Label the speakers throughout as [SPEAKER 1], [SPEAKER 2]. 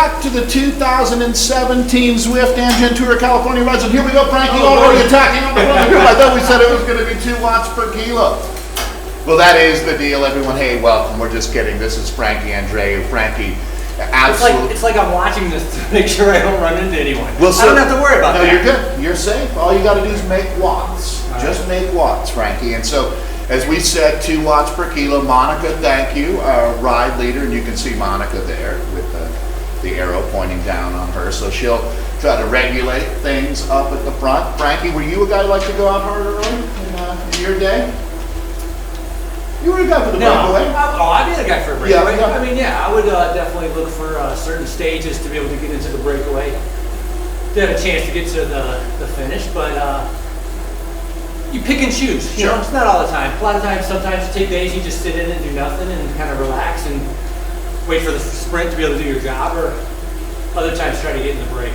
[SPEAKER 1] back to the 2017 Zwift Andreu Tour California Rides, and here we go, Frankie, already attacking on the front. I thought we said it was going to be 2 watts per kilo. Well, that is the deal, everyone. Hey, welcome. We're just kidding. This is Frankie Andreu. Frankie, absolutely.
[SPEAKER 2] It's like I'm watching this to make sure I don't run into anyone.
[SPEAKER 1] Well, so,
[SPEAKER 2] I don't have to worry about that.
[SPEAKER 1] No, you're good. You're safe. All you got to do is make watts. Just make watts, Frankie. And so, as we said, 2 watts per kilo. Monica, thank you, our ride leader, and you can see Monica there with the arrow pointing down on her. So she'll try to regulate things up at the front. Frankie, were you a guy who liked to go out hard early in your day? You were a guy for the breakaway.
[SPEAKER 2] I'd be the guy for a breakaway.
[SPEAKER 1] Yeah.
[SPEAKER 2] I mean, yeah, I would definitely look for certain stages to be able to get into the breakaway. To have a chance to get to the finish, but you pick and choose. You know, it's not all the time. A lot of times, sometimes you take days you just sit in and do nothing and kind of relax and wait for the sprint to be able to do your job, or other times try to get in the break.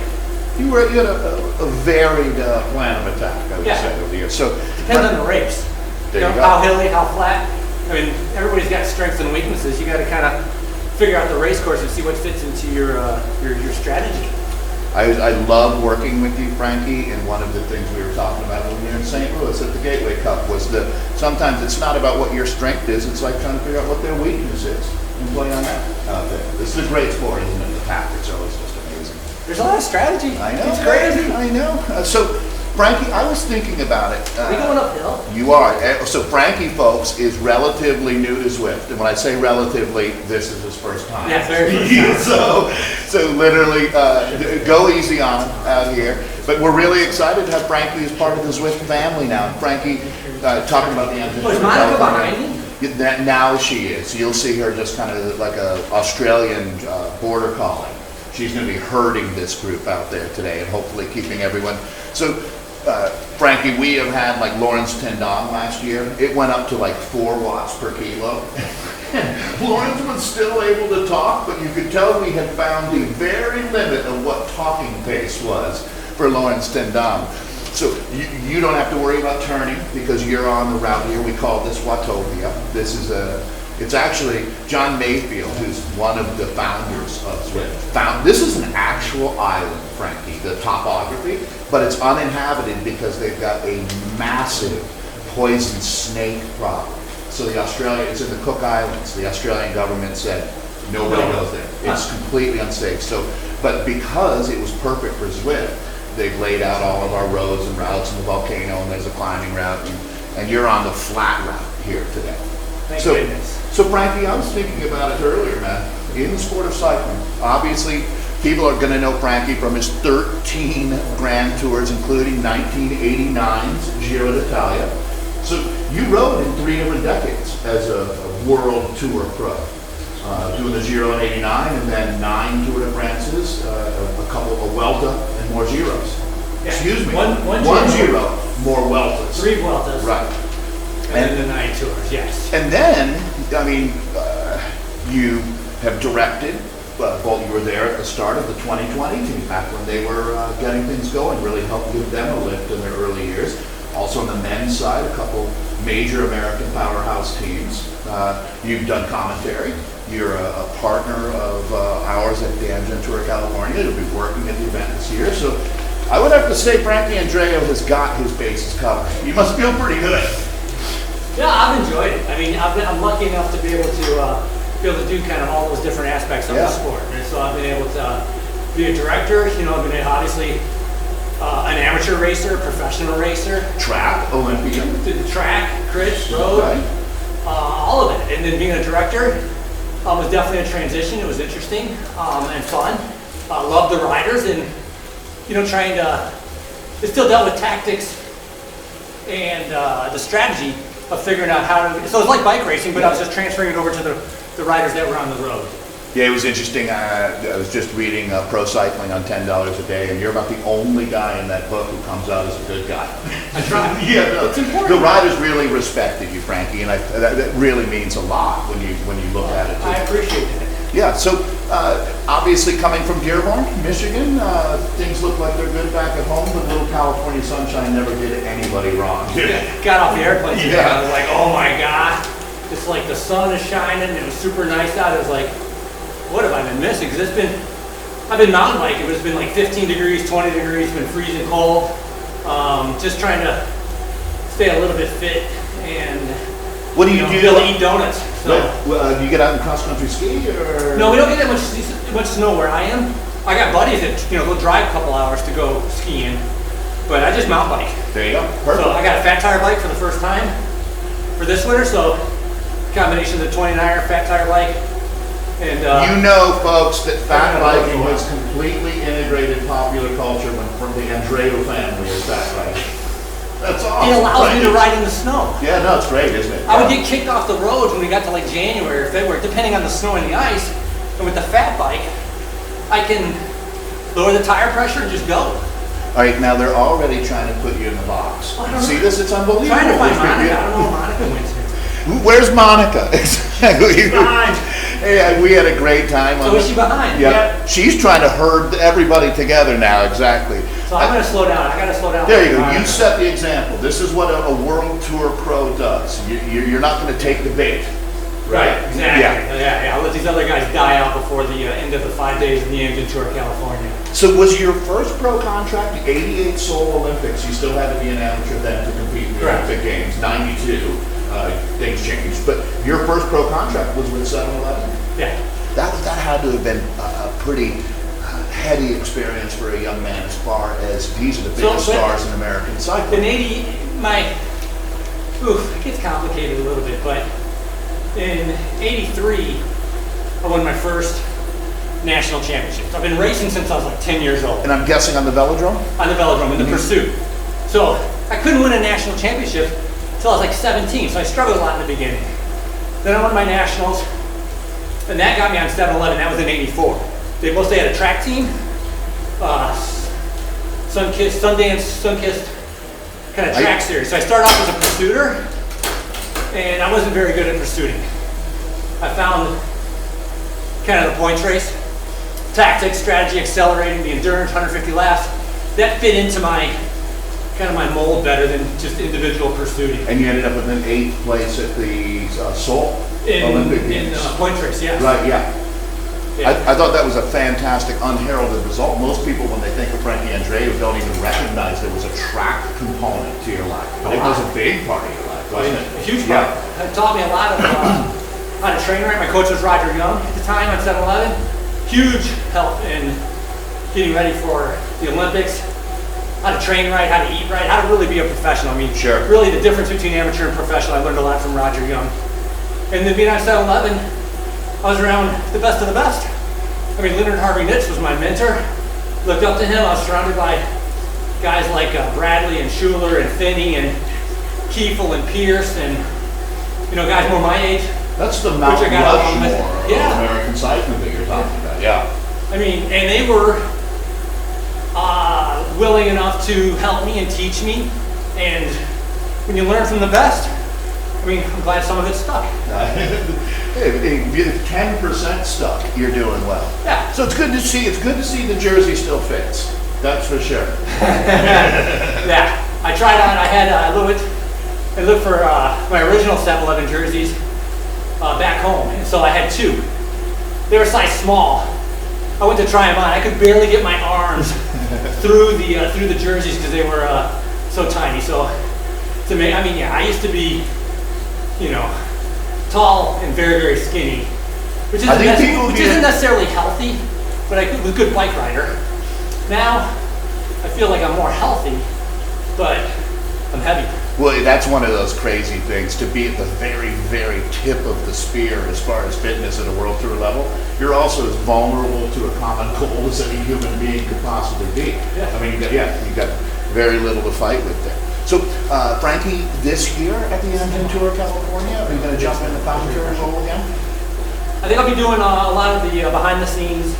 [SPEAKER 1] You had a varied plan of attack, I would say, over the years. So
[SPEAKER 2] depends on the race.
[SPEAKER 1] There you go.
[SPEAKER 2] How hilly, how flat. I mean, everybody's got strengths and weaknesses. You got to kind of figure out the race course and see what fits into your strategy.
[SPEAKER 1] I love working with you, Frankie, and one of the things we were talking about when we were in St. Louis at the Gateway Cup was that sometimes it's not about what your strength is, it's like trying to figure out what their weakness is and play on that out there. This is a great sport, isn't it? The tactics are always just amazing.
[SPEAKER 2] There's a lot of strategy.
[SPEAKER 1] I know.
[SPEAKER 2] It's crazy.
[SPEAKER 1] I know. So, Frankie, I was thinking about it.
[SPEAKER 2] Are we going uphill?
[SPEAKER 1] You are. So Frankie, folks, is relatively new to Zwift. And when I say relatively, this is his first time.
[SPEAKER 2] Yeah, very first time.
[SPEAKER 1] So literally, go easy on him out here. But we're really excited to have Frankie as part of the Zwift family now. Frankie, talking about the engine.
[SPEAKER 2] Is Monica behind me?
[SPEAKER 1] Now she is. You'll see her just kind of like a Australian border collie. She's going to be herding this group out there today and hopefully keeping everyone. So, Frankie, we have had like Milan-San Remo last year. It went up to like 4 watts per kilo. Lawrence was still able to talk, but you could tell we had found the very limit of what talking pace was for Milan-San Remo. So you don't have to worry about turning because you're on the route here. We call this Watopia. This is it's actually John Mayfield, who's one of the founders of Zwift. This is an actual island, Frankie, the topography, but it's uninhabited because they've got a massive poison snake problem. So it's in the Cook Islands. The Australian government said, nobody goes there. It's completely unsafe. So, but because it was perfect for Zwift, they've laid out all of our roads and routes in the volcano, and there's a climbing route, and you're on the flat route here today.
[SPEAKER 2] Thank goodness.
[SPEAKER 1] So Frankie, I was thinking about it earlier, man. In the sport of cycling, obviously, people are going to know Frankie from his 13 Grand Tours, including 1989's Giro d'Italia. So you rode in 3 different decades as a world tour pro. Doing the Giro in '89, and then 9 Tour de France's, a couple of Vuelta, and more Giros.
[SPEAKER 2] Yeah.
[SPEAKER 1] Excuse me.
[SPEAKER 2] One
[SPEAKER 1] Giro, more Vueltas.
[SPEAKER 2] 3 Vueltas.
[SPEAKER 1] Right.
[SPEAKER 2] And then the 9 Tours, yes.
[SPEAKER 1] And then, I mean, you have directed, well, you were there at the start of the 2020 team, back when they were getting things going, really helped give them a lift in their early years. Also on the men's side, a couple major American powerhouse teams. You've done commentary. You're a partner of ours at the Andreu Tour California. You'll be working at the event this year. So I would have to say Frankie Andreu has got his bases covered. You must feel pretty good.
[SPEAKER 2] Yeah, I've enjoyed it. I mean, I'm lucky enough to be able to do kind of all those different aspects of the sport. And so I've been able to be a director. You know, I've been obviously an amateur racer, professional racer.
[SPEAKER 1] Track, Olympian.
[SPEAKER 2] The track, crits, road, all of it. And then being a director was definitely a transition. It was interesting and fun. Loved the riders and, you know, trying to, it still dealt with tactics and the strategy of figuring out how to, so it's like bike racing, but I was just transferring it over to the riders that were on the road.
[SPEAKER 1] Yeah, it was interesting. I was just reading Pro Cycling on $10 a day, and you're about the only guy in that book who comes out as a good guy.
[SPEAKER 2] I try.
[SPEAKER 1] Yeah, no,
[SPEAKER 2] it's important.
[SPEAKER 1] The riders really respected you, Frankie, and that really means a lot when you look at it.
[SPEAKER 2] I appreciate it.
[SPEAKER 1] Yeah, so obviously coming from Dearborn, Michigan, things look like they're good back at home, but little California sunshine never did anybody wrong.
[SPEAKER 2] Got off the airplane today,
[SPEAKER 1] Yeah.
[SPEAKER 2] I was like, oh my God. It's like the sun is shining, it was super nice out. It was like, what have I been missing? Because it's been I've been mountain biking, but it's been like 15 degrees, 20 degrees, been freezing cold. Just trying to stay a little bit fit and
[SPEAKER 1] what do you do?
[SPEAKER 2] be able to eat donuts. So.
[SPEAKER 1] Do you get out and cross country ski or?
[SPEAKER 2] No, we don't get that much snow where I am. I got buddies that go drive a couple hours to go skiing, but I just mountain bike.
[SPEAKER 1] There you go. Perfect.
[SPEAKER 2] So I got a fat tire bike for the first time for this winter. So combination of the 29er fat tire bike. And,
[SPEAKER 1] you know, folks, that fat biking was completely integrated popular culture from the Andreu family is fat biking. That's awesome.
[SPEAKER 2] It allows me to ride in the snow.
[SPEAKER 1] Yeah, no, it's great, isn't it?
[SPEAKER 2] I would get kicked off the roads when we got to like January or February, depending on the snow and the ice. And with the fat bike, I can lower the tire pressure and just go.
[SPEAKER 1] All right, now they're already trying to put you in the box. See this? It's unbelievable.
[SPEAKER 2] Trying to find Monica. I don't know where Monica went to.
[SPEAKER 1] Where's Monica? Exactly.
[SPEAKER 2] Behind.
[SPEAKER 1] Yeah, we had a great time.
[SPEAKER 2] So is she behind?
[SPEAKER 1] Yeah. She's trying to herd everybody together now, exactly.
[SPEAKER 2] So I'm going to slow down. I got to slow down.
[SPEAKER 1] There you go. You set the example. This is what a World Tour pro does. You're not going to take the bait.
[SPEAKER 2] Right, exactly. Yeah. I'll let these other guys die out before the end of the 5 days in the Engine Tour, California.
[SPEAKER 1] So was your first pro contract the 88 Seoul Olympics? You still had to be an amateur then to compete in the Olympic Games. 92. Things changed, but your first pro contract was with 7-Eleven.
[SPEAKER 2] Yeah.
[SPEAKER 1] That had to have been a pretty heady experience for a young man as far as these are the biggest stars in American cycling.
[SPEAKER 2] In 80, it gets complicated a little bit, but in 83, I won my first national championship. I've been racing since I was like 10 years old.
[SPEAKER 1] And I'm guessing on the velodrome?
[SPEAKER 2] On the velodrome, in the pursuit. So I couldn't win a national championship until I was like 17, so I struggled a lot in the beginning. Then I won my nationals, and that got me on 7-Eleven. That was in 84. They mostly had a track team, Sun-Kissed kind of track series. So I started off as a pursuiter, and I wasn't very good at pursuiting. I found kind of the points race, tactics, strategy, accelerating, the endurance, 150 laps. That fit into my mold better than just individual pursuing.
[SPEAKER 1] And you ended up with an 8th place at the Seoul Olympic Games.
[SPEAKER 2] In points race, yes.
[SPEAKER 1] Right, yeah. I thought that was a fantastic, unheralded result. Most people, when they think of Frankie Andreu, don't even recognize there was a track component to your life. But it was a big part of your life, wasn't it?
[SPEAKER 2] A huge part. It taught me a lot of how to train right. My coach was Roger Young at the time on 7-Eleven. Huge help in getting ready for the Olympics. How to train right, how to eat right, how to really be a professional. I mean, really the difference between amateur and professional, I learned a lot from Roger Young. And then being on 7-Eleven, I was around the best of the best. I mean, Leonard Harvey-Nitz was my mentor. Looked up to him. I was surrounded by guys like Bradley and Schuler and Finney and Kiefel and Pierce and, guys more my age.
[SPEAKER 1] That's the Mount Rushmore of American cycling that you're talking about, yeah. I
[SPEAKER 2] mean, and they were willing enough to help me and teach me. And when you learn from the best, I'm glad some of it stuck.
[SPEAKER 1] If you're 10% stuck, you're doing well.
[SPEAKER 2] Yeah.
[SPEAKER 1] So it's good to see the jersey still fits. That's for sure.
[SPEAKER 2] Yeah. I tried on, I looked for my original 7-Eleven jerseys back home. And so I had 2. They were size small. I went to try them on. I could barely get my arms through the jerseys because they were so tiny. So to me, I used to be, tall and very, very skinny, which isn't necessarily healthy, but I was a good bike rider. Now I feel like I'm more healthy, but I'm heavy.
[SPEAKER 1] Well, that's one of those crazy things, to be at the very, very tip of the spear as far as fitness at a World Tour level. You're also as vulnerable to a common cold as any human being could possibly be.
[SPEAKER 2] Yeah.
[SPEAKER 1] You've got very little to fight with there. So, Frankie, this year at the Engine Tour California, are you going to jump in the commentary role again?
[SPEAKER 2] I think I'll be doing a lot of the behind-the-scenes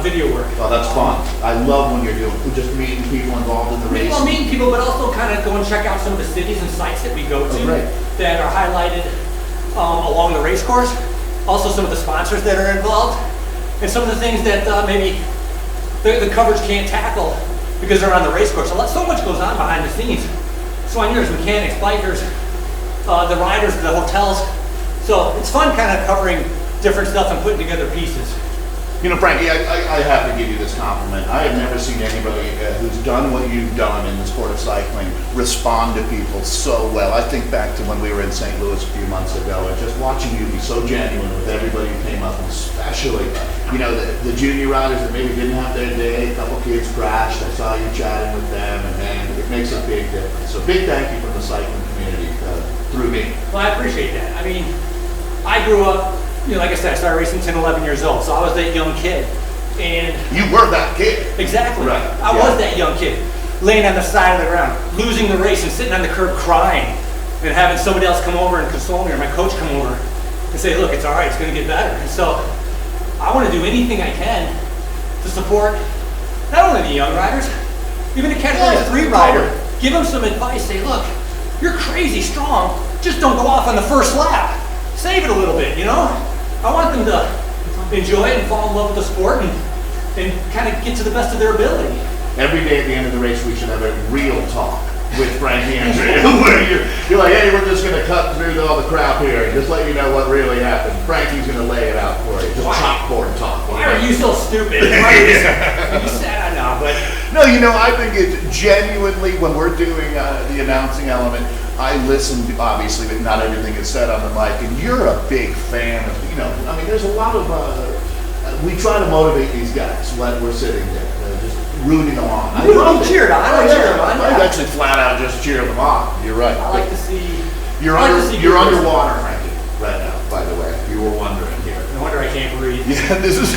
[SPEAKER 2] video work.
[SPEAKER 1] Oh, that's fun. I love when you're just meeting people involved in the race.
[SPEAKER 2] Well, meeting people, but also kind of go and check out some of the cities and sites that we go to that are highlighted along the race course. Also, some of the sponsors that are involved, and some of the things that maybe the coverage can't tackle because they're on the race course. So much goes on behind the scenes. Soigneurs, mechanics, bikers, the riders, the hotels. So it's fun kind of covering different stuff and putting together pieces.
[SPEAKER 1] You know, Frankie, I have to give you this compliment. I have never seen anybody who's done what you've done in the sport of cycling respond to people so well. I think back to when we were in St. Louis a few months ago and just watching you be so genuine with everybody who came up, and especially, you know, the junior riders that maybe didn't have their day, a couple kids crashed, I saw you chatting with them, and man, it makes a big difference. So big thank you from the cycling community through me.
[SPEAKER 2] Well, I appreciate that. I mean, I grew up, you know, like I said, I started racing 10, 11 years old, so I was that young kid. And
[SPEAKER 1] you were that kid.
[SPEAKER 2] Exactly.
[SPEAKER 1] Right.
[SPEAKER 2] I was that young kid, laying on the side of the ground, losing the race and sitting on the curb crying, and having somebody else come over and console me, or my coach come over and say, look, it's all right, it's going to get better. And so I want to do anything I can to support not only the young riders, even the category 3 rider. Give them some advice. Say, look, you're crazy strong. Just don't go off on the first lap. Save it a little bit, you know? I want them to enjoy it and fall in love with the sport and kind of get to the best of their ability.
[SPEAKER 1] Every day at the end of the race, we should have a real talk with Frankie and Andreu, where you're like, hey, we're just going to cut through all the crap here and just let you know what really happened. Frankie's going to lay it out for you. Just chalkboard talk.
[SPEAKER 2] Why are you so stupid? Why are you sad? I know, but...
[SPEAKER 1] No, you know, I think it genuinely, when we're doing the announcing element, I listen, obviously, but not everything is said on the mic, and you're a big fan of, you know, I mean, there's a lot of, we try to motivate these guys when we're sitting there, just rooting them on. I
[SPEAKER 2] cheer them on. I cheer them on.
[SPEAKER 1] I actually flat out just cheer them on. You're right.
[SPEAKER 2] I like to see.
[SPEAKER 1] You're underwater, Frankie, right now, by the way, if you were wondering here.
[SPEAKER 2] No wonder I can't breathe.
[SPEAKER 1] Yeah, this is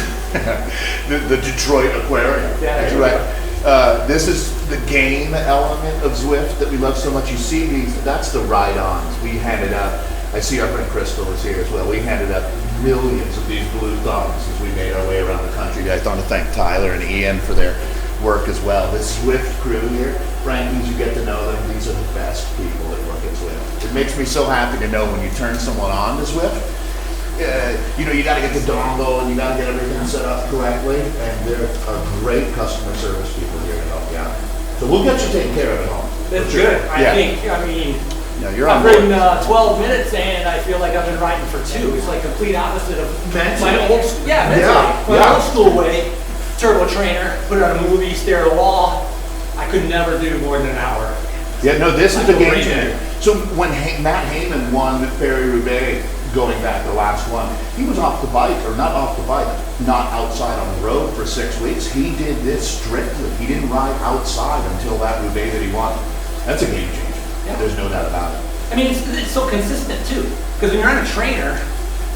[SPEAKER 1] the Detroit Aquarium.
[SPEAKER 2] Yeah,
[SPEAKER 1] that's right. This is the game element of Zwift that we love so much. You see these, that's the ride-ons. We handed out, I see our friend Crystal is here as well. We handed out millions of these blue thumbs as we made our way around the country. I want to thank Tyler and Ian for their work as well. This Zwift crew here, Frankie's, you get to know them. These are the best people that work at Zwift. It makes me so happy to know when you turn someone on to Zwift, you know, you got to get the dongle and you got to get everything set up correctly, and there are great customer service people here to help you out. So we'll get you taken care of at home.
[SPEAKER 2] That's good. I think, I mean,
[SPEAKER 1] you're
[SPEAKER 2] I've ridden 12 minutes and I feel like I've been riding for 2. It's like complete opposite of my old, my old school way. Turbo trainer, put it on a movie, stare at a wall. I could never do more than an hour.
[SPEAKER 1] Yeah, no, this is the game changer. So when Matt Heyman won Paris-Roubaix, going back the last one, he was off the bike, or not off the bike, not outside on the road for 6 weeks. He did this strictly. He didn't ride outside until that Roubaix that he won. That's a game changer. Yeah. There's no doubt about it.
[SPEAKER 2] I mean, it's so consistent too, because when you're on a trainer,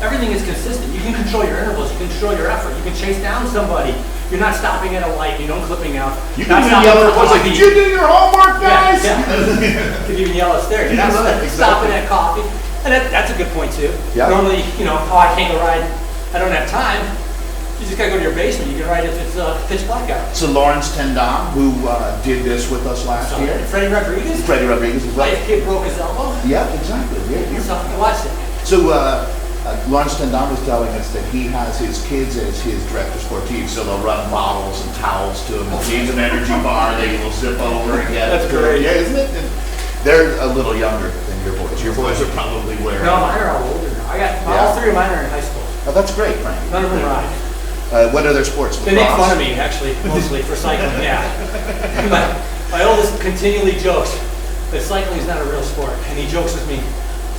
[SPEAKER 2] everything is consistent. You can control your intervals, you can control your effort, you can chase down somebody. You're not stopping at a light, you don't clipping out.
[SPEAKER 1] You can even yell at like, did you do your homework, guys?
[SPEAKER 2] Yeah. You can even yell upstairs. You're not stopping at coffee. And that's a good point too. Yep. Normally, you know, I can't go ride, I don't have time. You just gotta go to your basement. You can ride if it's pitch black out.
[SPEAKER 1] So Lawrence Tendon, who did this with us last year.
[SPEAKER 2] Freddie Rodriguez?
[SPEAKER 1] Freddie Rodriguez as well.
[SPEAKER 2] His kid broke his elbow?
[SPEAKER 1] Yeah, exactly. Yeah,
[SPEAKER 2] I watched it.
[SPEAKER 1] So Lawrence Tendon was telling us that he has his kids as his director sportif, so they'll run bottles and towels to him. If he needs an energy bar, they will zip over and get it.
[SPEAKER 2] That's great.
[SPEAKER 1] Yeah, isn't it? And they're a little younger than your boys. Your boys are probably wearing.
[SPEAKER 2] No, mine are all older now. I got all 3 of mine are in high school.
[SPEAKER 1] Oh, that's great, Frank.
[SPEAKER 2] None of them ride.
[SPEAKER 1] What other sports?
[SPEAKER 2] They make fun of me, actually, mostly for cycling. Yeah. My oldest continually jokes that cycling is not a real sport, and he jokes with me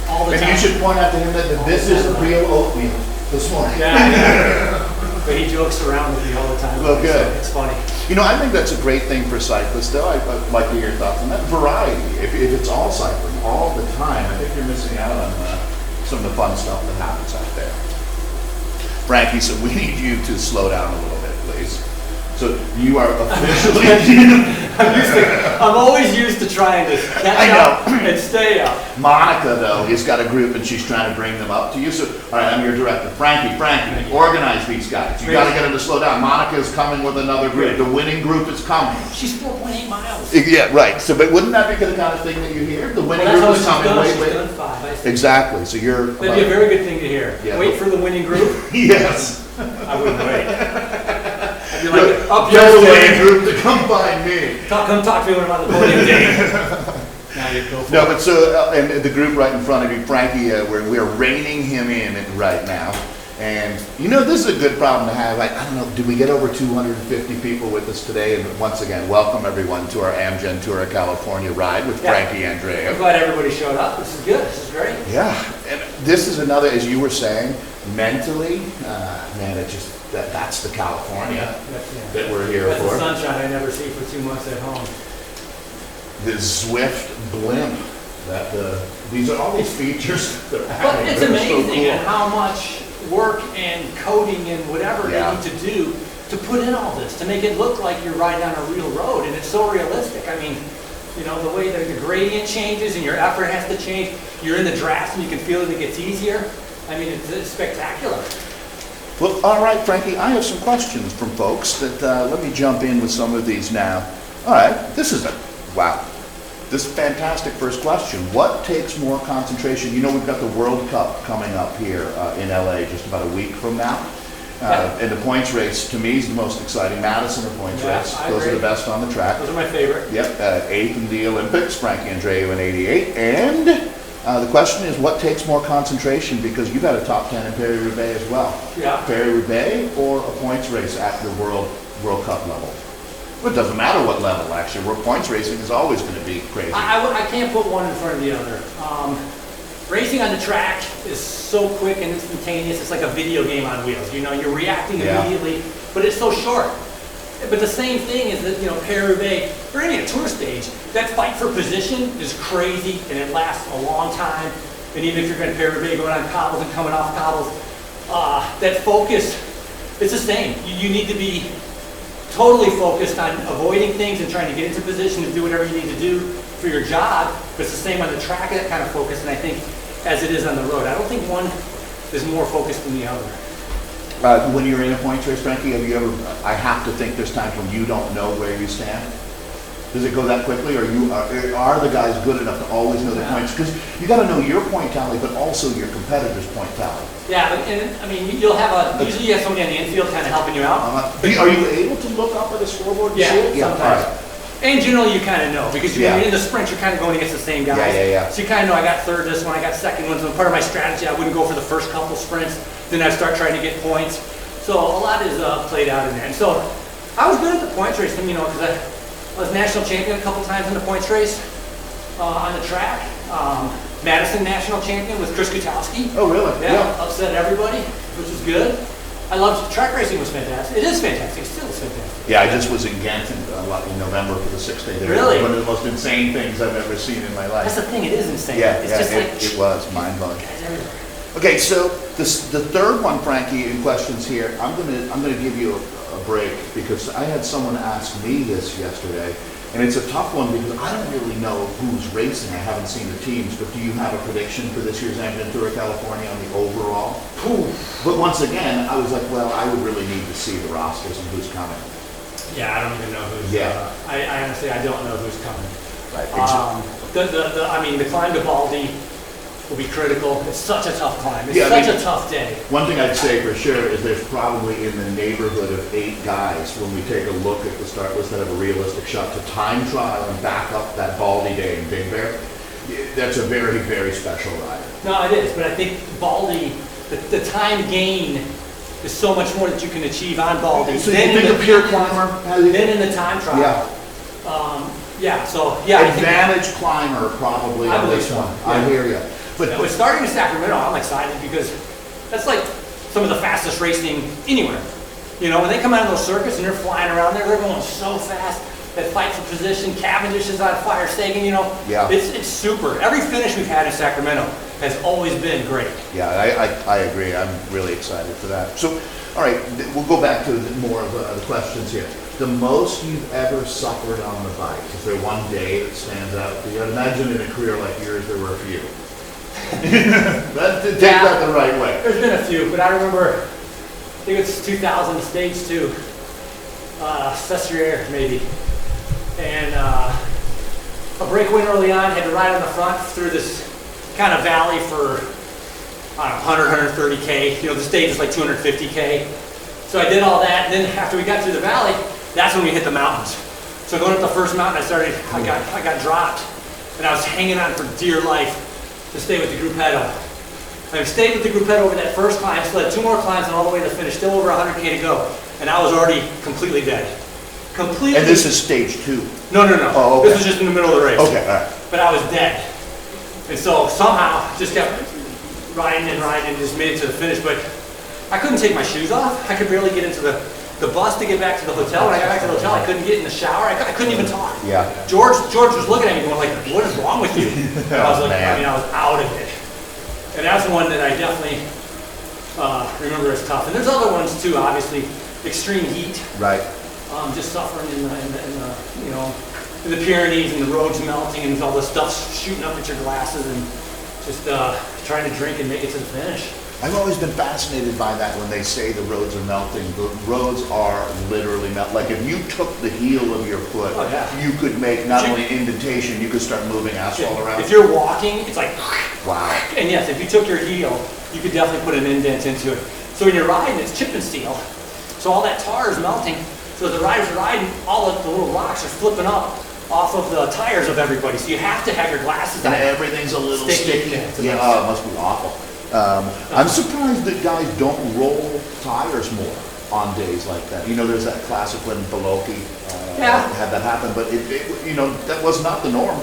[SPEAKER 2] all the time.
[SPEAKER 1] And you should point out to him that this is real oatmeal this morning.
[SPEAKER 2] Yeah. But he jokes around with me all the time.
[SPEAKER 1] Well, good.
[SPEAKER 2] So it's funny.
[SPEAKER 1] You know, I think that's a great thing for cyclists, though. I'd like to hear your thoughts on that. Variety. If it's all cycling all the time, I think you're missing out on some of the fun stuff that happens out there. Frankie, so we need you to slow down a little bit, please. So you are officially.
[SPEAKER 2] I'm always used to trying to catch up and stay up.
[SPEAKER 1] Monica, though, has got a group and she's trying to bring them up to you. So, all right, I'm your director. Frankie, organize these guys. You got to get them to slow down. Monica is coming with another group. The winning group is coming.
[SPEAKER 2] She's 4.8 miles.
[SPEAKER 1] Yeah, right. So, but wouldn't that be the kind of thing that you hear? The winning group is coming.
[SPEAKER 2] She's done 5.
[SPEAKER 1] Exactly. So you're.
[SPEAKER 2] That'd be a very good thing to hear. Yeah. Wait for the winning group.
[SPEAKER 1] Yes.
[SPEAKER 2] I wouldn't wait. I'd be like,
[SPEAKER 1] up your winning group to come find me.
[SPEAKER 2] Come talk to me when I'm on the podium day. Now you go for
[SPEAKER 1] no, but so and the group right in front of you, Frankie, we're reining him in right now. And you know, this is a good problem to have. I don't know, did we get over 250 people with us today? And once again, welcome everyone to our Amgen Tour of California ride with Frankie Andreu.
[SPEAKER 2] I'm glad everybody showed up. This is good. This is great.
[SPEAKER 1] Yeah, and this is another, as you were saying, mentally, man, it just, that's the California that we're here
[SPEAKER 2] that's
[SPEAKER 1] for.
[SPEAKER 2] The sunshine I never see for 2 months at home.
[SPEAKER 1] The Zwift blimp. These are all these features that are happening.
[SPEAKER 2] But it's
[SPEAKER 1] that are
[SPEAKER 2] amazing
[SPEAKER 1] so cool.
[SPEAKER 2] and how much work and coding and whatever they need to do to put in all this, to make it look like you're riding on a real road. And it's so realistic. I mean, you know, the way the gradient changes and your effort has to change. You're in the draft and you can feel it gets easier. I mean, it's spectacular.
[SPEAKER 1] Well, all right, Frankie, I have some questions from folks that let me jump in with some of these now. All right, this is wow. This fantastic first question. What takes more concentration? You know, we've got the World Cup coming up here in LA just about a week from now. And the points race, to me, is the most exciting. Madison, the points race. Those are the best on the track.
[SPEAKER 2] Those are my favorite.
[SPEAKER 1] Yep, eighth in the Olympics, Frankie Andreu in 88. And the question is, what takes more concentration? Because you've had a top 10 in Paris-Roubaix as well.
[SPEAKER 2] Yeah.
[SPEAKER 1] Paris-Roubaix or a points race at the World Cup level? Well, it doesn't matter what level, actually. Where points racing is always going to be crazy.
[SPEAKER 2] I can't put one in front of the other. Racing on the track is so quick and instantaneous. It's like a video game on wheels. You know, you're reacting immediately, but it's so short. But the same thing is that, you know, Paris-Roubaix, or any tour stage, that fight for position is crazy and it lasts a long time. And even if you're going to Paris-Roubaix, going on cobbles and coming off cobbles, that focus, it's the same. You need to be totally focused on avoiding things and trying to get into position to do whatever you need to do for your job, but it's the same on the track, that kind of focus, and I think as it is on the road. I don't think one is more focused than the other.
[SPEAKER 1] When you're in a points race, Frankie, have you ever, I have to think there's times when you don't know where you stand. Does it go that quickly, or are the guys good enough to always know their points? Because you got to know your point tally, but also your competitor's point tally.
[SPEAKER 2] Yeah, and I mean, you'll have usually you have somebody on the infield kind of helping you out.
[SPEAKER 1] Are you able to look up at the scoreboard and see it?
[SPEAKER 2] Sometimes. And generally you kind of know, because you're in the sprint, you're kind of going against the same guys. So you kind of know, I got third this one, I got second one. So part of my strategy, I wouldn't go for the first couple sprints, then I'd start trying to get points. So a lot is played out in there. And so I was good at the points race, you know, because I was national champion a couple times in the points race on the track. Madison national champion with Chris Kutowski.
[SPEAKER 1] Oh, really?
[SPEAKER 2] Yeah, upset everybody, which was good. I loved track racing. Was fantastic. It is fantastic. It still is fantastic.
[SPEAKER 1] Yeah, I just was in Ghent in November for the 6th day there.
[SPEAKER 2] Really?
[SPEAKER 1] It was one of the most insane things I've ever seen in my life.
[SPEAKER 2] That's the thing. It is insane.
[SPEAKER 1] Yeah,
[SPEAKER 2] it's just like
[SPEAKER 1] it was mind blowing. Okay, so the third one, Frankie, in questions here, I'm gonna give you a break because I had someone ask me this yesterday, and it's a tough one because I don't really know who's racing. I haven't seen the teams, but do you have a prediction for this year's Amgen Tour of California on the overall? But once again, I was like, well, I would really need to see the rosters and who's coming.
[SPEAKER 2] Yeah, I don't even know who's. I honestly, I don't know who's coming.
[SPEAKER 1] Right.
[SPEAKER 2] I mean, the climb to Baldy will be critical. It's such a tough climb. It's such a tough day.
[SPEAKER 1] One thing I'd say for sure is there's probably in the neighborhood of 8 guys when we take a look at the start list that have a realistic shot to time trial and back up that Baldy day in Big Bear. That's a very, very special ride.
[SPEAKER 2] No, it is, but I think Baldy, the time gain is so much more that you can achieve on Baldy.
[SPEAKER 1] So you think a pure climber?
[SPEAKER 2] Then in the time trial.
[SPEAKER 1] Advantage climber probably on this one. I hear you.
[SPEAKER 2] But starting in Sacramento, I'm excited because that's like some of the fastest racing anywhere. You know, when they come out of those circuits and they're flying around there, they're going so fast. That fight for position, Cavendish is on fire, Sagan, you know. Yeah. It's super. Every finish we've had in Sacramento has always been great.
[SPEAKER 1] Yeah, I agree. I'm really excited for that. So, all right, we'll go back to more of the questions here. The most you've ever suffered on the bike, is there one day that stands out for you? I'd imagine in a career like yours, there were a few. Take that the right way.
[SPEAKER 2] There's been a few, but I remember, I think it's 2000, stage 2, Cesarier maybe. And a breakaway early on, had to ride on the front through this kind of valley for, I don't know, 100, 130K. You know, the stage is like 250K. So I did all that, and then after we got through the valley, that's when we hit the mountains. So going up the first mountain, I got dropped, and I was hanging on for dear life to stay with the group head up. I stayed with the group head over that first climb, still had 2 more climbs and all the way to the finish, still over 100K to go. And I was already completely dead. Completely.
[SPEAKER 1] And this is stage 2?
[SPEAKER 2] No.
[SPEAKER 1] Oh, okay.
[SPEAKER 2] This was just in the middle of the race.
[SPEAKER 1] Okay, all right.
[SPEAKER 2] But I was dead. And so somehow just kept riding and just made it to the finish. But I couldn't take my shoes off. I could barely get into the bus to get back to the hotel. When I got back to the hotel, I couldn't get in the shower. I couldn't even talk.
[SPEAKER 1] Yeah.
[SPEAKER 2] George was looking at me going like, what is wrong with you? And I was like,
[SPEAKER 1] man.
[SPEAKER 2] I was out of it. And that's one that I definitely remember as tough. And there's other ones too, obviously. Extreme heat.
[SPEAKER 1] Right.
[SPEAKER 2] Just suffering in the Pyrenees and the roads melting and all the stuff shooting up at your glasses and just trying to drink and make it to the finish.
[SPEAKER 1] I've always been fascinated by that when they say the roads are melting. The roads are literally melting. Like if you took the heel of your foot, you could make not only an indentation, you could start moving asphalt around.
[SPEAKER 2] If you're walking, it's like,
[SPEAKER 1] wow.
[SPEAKER 2] And yes, if you took your heel, you could definitely put an indent into it. So when you're riding, it's chip and seal. So all that tar is melting. So the riders are riding, all of the little rocks are flipping up off of the tires of everybody. So you have to have your glasses on.
[SPEAKER 1] And everything's a little sticky.
[SPEAKER 2] Yeah,
[SPEAKER 1] oh, it must be awful. I'm surprised that guys don't roll tires more on days like that. You know, there's that classic when Beloki had that happen, but that was not the norm.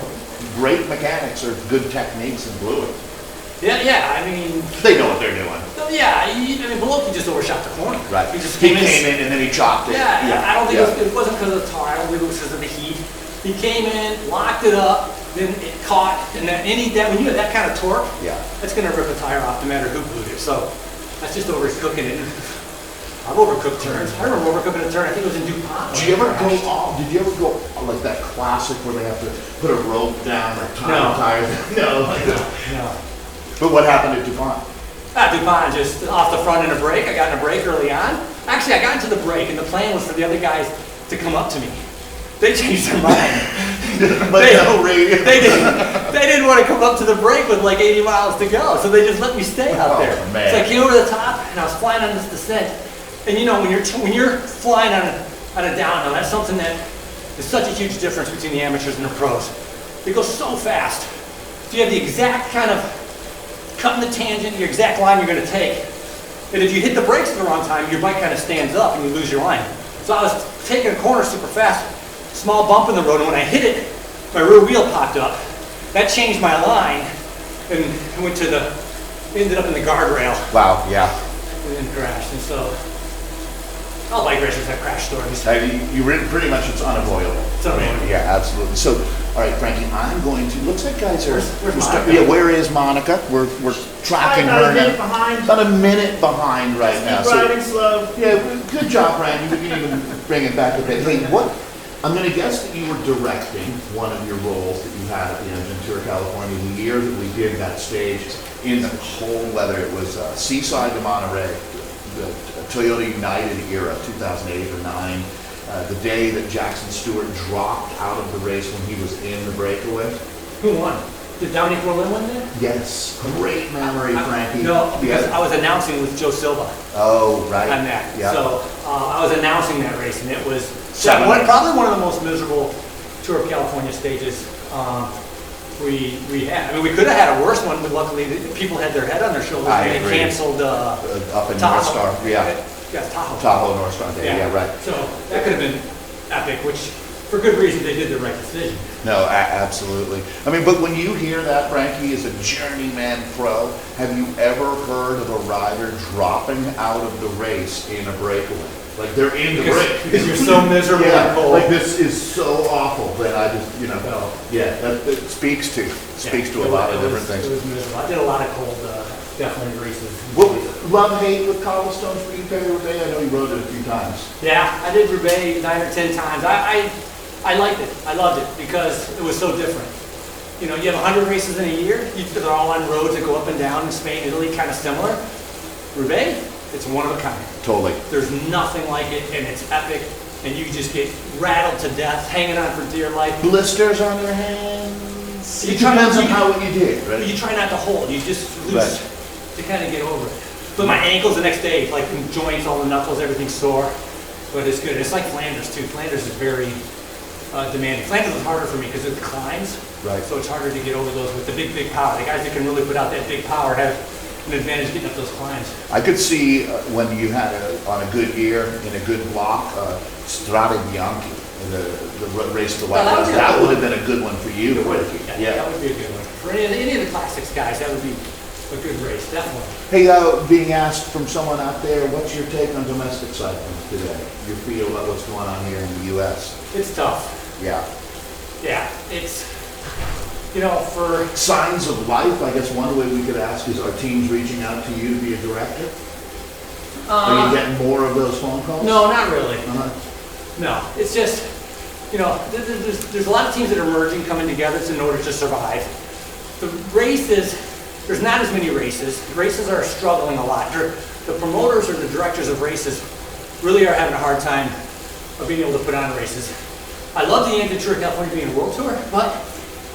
[SPEAKER 1] Great mechanics or good techniques and blew it.
[SPEAKER 2] Yeah, I mean...
[SPEAKER 1] They know what they're doing.
[SPEAKER 2] Yeah, Beloki just overshot the corner.
[SPEAKER 1] Right.
[SPEAKER 2] He just
[SPEAKER 1] came in and then he chopped it.
[SPEAKER 2] Yeah. I don't think it wasn't because of the tar, I don't think it was because of the heat. He came in, locked it up, then it caught, and then when you have that kind of torque, that's going to rip a tire off no matter who glued it. So that's just overcooking it. I've overcooked turns. I remember overcooking a turn. I think it was in DuPont.
[SPEAKER 1] Did you ever go like that classic where they have to put a rope down or tie the tires? No. But what happened at DuPont?
[SPEAKER 2] DuPont, just off the front in a break. I got in a break early on. Actually, I got into the break, and the plan was for the other guys to come up to me. They changed their mind. They didn't want to come up to the break with like 80 miles to go, so they just let me stay out there.
[SPEAKER 1] Man.
[SPEAKER 2] So I came over the top, and I was flying on this descent. And when you're flying on a downhill, that's something that is such a huge difference between the amateurs and the pros. They go so fast. So you have the exact kind of cutting the tangent, your exact line you're going to take. And if you hit the brakes at the wrong time, your bike kind of stands up and you lose your line. So I was taking a corner super fast, small bump in the road, and when I hit it, my rear wheel popped up. That changed my line and ended up in the guardrail.
[SPEAKER 1] Wow, yeah.
[SPEAKER 2] And then crashed. And so all bike racers have crash stories.
[SPEAKER 1] Pretty much it's unavoidable.
[SPEAKER 2] It's unavoidable.
[SPEAKER 1] Yeah, absolutely. So, all right, Frankie, I'm going to. Looks like guys are.
[SPEAKER 2] Where's Monica?
[SPEAKER 1] Where is Monica? We're tracking her now. About a minute behind right now.
[SPEAKER 3] Riding slow.
[SPEAKER 1] Yeah, good job, Frankie. We can even bring it back a bit. Hey, I'm going to guess that you were directing one of your roles that you had at the Engine Tour California the year that we did that stage in the cold weather. It was Seaside to Monterey, the Toyota United era, 2008 or 9. The day that Jackson Stewart dropped out of the race when he was in the breakaway.
[SPEAKER 2] Who won? Did Dominic Berlin win there?
[SPEAKER 1] Yes, great memory, Frankie.
[SPEAKER 2] No, because I was announcing with Joe Silva.
[SPEAKER 1] Oh, right.
[SPEAKER 2] On that.
[SPEAKER 1] Yeah.
[SPEAKER 2] So I was announcing that race, and it was
[SPEAKER 1] Probably
[SPEAKER 2] one of the most miserable Tour of California stages we had. I mean, we could have had a worse one, but luckily people had their head on their shoulders and they canceled
[SPEAKER 1] up in
[SPEAKER 2] Tahoe.
[SPEAKER 1] North Star. Yeah.
[SPEAKER 2] Yeah, Tahoe.
[SPEAKER 1] Tahoe North Star Day. Yeah, right.
[SPEAKER 2] So that could have been epic, which for good reason they did the right decision.
[SPEAKER 1] No, absolutely. I mean, but when you hear that, Frankie, as a journeyman pro, have you ever heard of a rider dropping out of the race in a breakaway? Like they're in the break.
[SPEAKER 2] Because you're so miserable and cold.
[SPEAKER 1] Like this is so awful that I just, that speaks to a lot of different things.
[SPEAKER 2] It was miserable. I did a lot of cold, definitely races.
[SPEAKER 1] Love hate with cobblestones for you, Roubaix? I know you rode it a few times.
[SPEAKER 2] Yeah, I did Roubaix 9 or 10 times. I liked it. I loved it because it was so different. You know, you have 100 races in a year. They're all on roads that go up and down in Spain, Italy, kind of similar. Roubaix, it's one of a kind.
[SPEAKER 1] Totally.
[SPEAKER 2] There's nothing like it, and it's epic, and you just get rattled to death, hanging on for dear life.
[SPEAKER 1] Blisters on your hands. It depends on how you did, right?
[SPEAKER 2] You try not to hold. You just loose to kind of get over it. But my ankles the next day, like the joints, all the knuckles, everything's sore. But it's good. It's like Flanders too. Flanders is very demanding. Flanders is harder for me because of the climbs.
[SPEAKER 1] Right.
[SPEAKER 2] So it's harder to get over those with the big power. The guys that can really put out that big power have an advantage getting up those climbs.
[SPEAKER 1] I could see when you had on a good year in a good block, Strade Bianchi, the race of the White House. That would have been a good one for you.
[SPEAKER 2] Yeah, that would be a good one. For any of the classics guys, that would be a good race, definitely.
[SPEAKER 1] Hey, being asked from someone out there, what's your take on domestic cycling today? Your feel about what's going on here in the U.S.?
[SPEAKER 2] It's tough.
[SPEAKER 1] Yeah.
[SPEAKER 2] Yeah, it's, you know, for...
[SPEAKER 1] Signs of life, I guess one way we could ask is, are teams reaching out to you to be a director? Are you getting more of those phone calls?
[SPEAKER 2] No, not really. No, it's just, you know, there's a lot of teams that are merging, coming together in order to survive. The races, there's not as many races. The races are struggling a lot. The promoters or the directors of races really are having a hard time of being able to put on races. I love the Tour of California being a world tour, but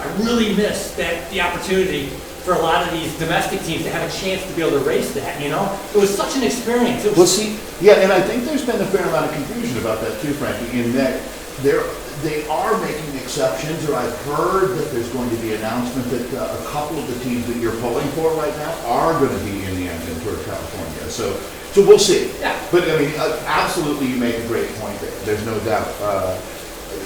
[SPEAKER 2] I really miss the opportunity for a lot of these domestic teams to have a chance to be able to race that, you know? It was such an experience.
[SPEAKER 1] Well, see, yeah, and I think there's been a fair amount of confusion about that too, Frankie, in that they are making exceptions, or I've heard that there's going to be an announcement that a couple of the teams that you're pulling for right now are going to be in the Tour of California. So we'll see.
[SPEAKER 2] Yeah.
[SPEAKER 1] But I mean, absolutely, you make a great point there. There's no doubt.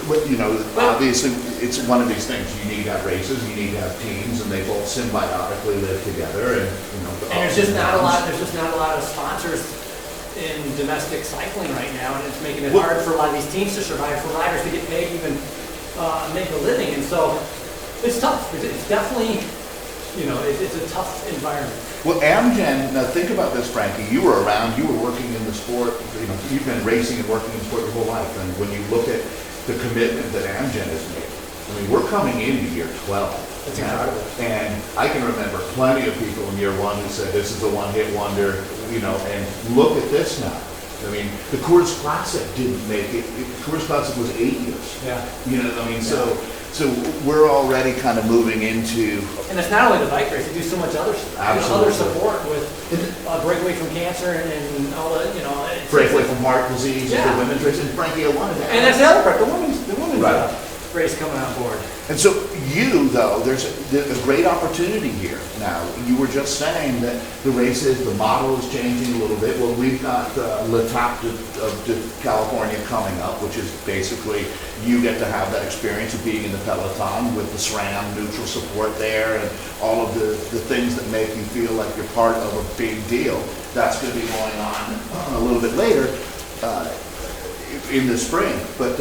[SPEAKER 1] But, you know, obviously, it's one of these things. You need to have races, you need to have teams, and they both symbiotically live together. And you know,
[SPEAKER 2] and there's just not a lot. There's just not a lot of sponsors in domestic cycling right now, and it's making it hard for a lot of these teams to survive, for riders to get paid, even make a living. And so it's tough. It's definitely, you know, it's a tough environment.
[SPEAKER 1] Well, Amgen, now think about this, Frankie. You were around, you were working in the sport, you know, you've been racing and working in the sport your whole life. And when you look at the commitment that Amgen has made, I mean, we're coming into year 12.
[SPEAKER 2] That's incredible.
[SPEAKER 1] And I can remember plenty of people in year 1 who said, this is a one-hit wonder, you know, and look at this now. I mean, the Coors Classic didn't make it. Coors Classic was 8 years.
[SPEAKER 2] Yeah.
[SPEAKER 1] You know, I mean, so we're already kind of moving into...
[SPEAKER 2] And it's not only the bike race, they do so much other support with breakaway from cancer and all the, you know...
[SPEAKER 1] Breakaway from heart disease, the women's race. And Frankie, I wanted to ask...
[SPEAKER 2] And that's the other part, the women's race coming on board.
[SPEAKER 1] And so you, though, there's a great opportunity here now. You were just saying that the races, the model is changing a little bit. Well, we've got L'Étape of California coming up, which is basically you get to have that experience of being in the peloton with the SRAM neutral support there and all of the things that make you feel like you're part of a big deal. That's going to be going on a little bit later in the spring. But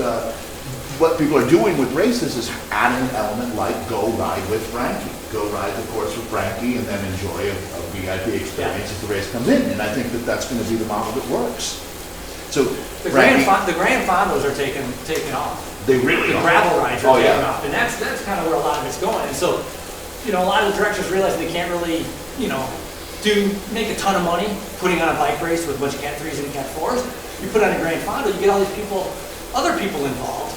[SPEAKER 1] what people are doing with races is adding an element like go ride with Frankie. Go ride the course with Frankie and then enjoy a VIP experience as the race comes in. And I think that that's going to be the model that works. So
[SPEAKER 2] the Grand Fondos are taking off.
[SPEAKER 1] They really
[SPEAKER 2] are. The gravel rides are taking off. And that's kind of where a lot of it's going. And so, you know, a lot of the directors realize they can't really, you know, make a ton of money putting on a bike race with a bunch of Cat 3s and Cat 4s. You put on a Grand Fondo, you get all these people, other people involved.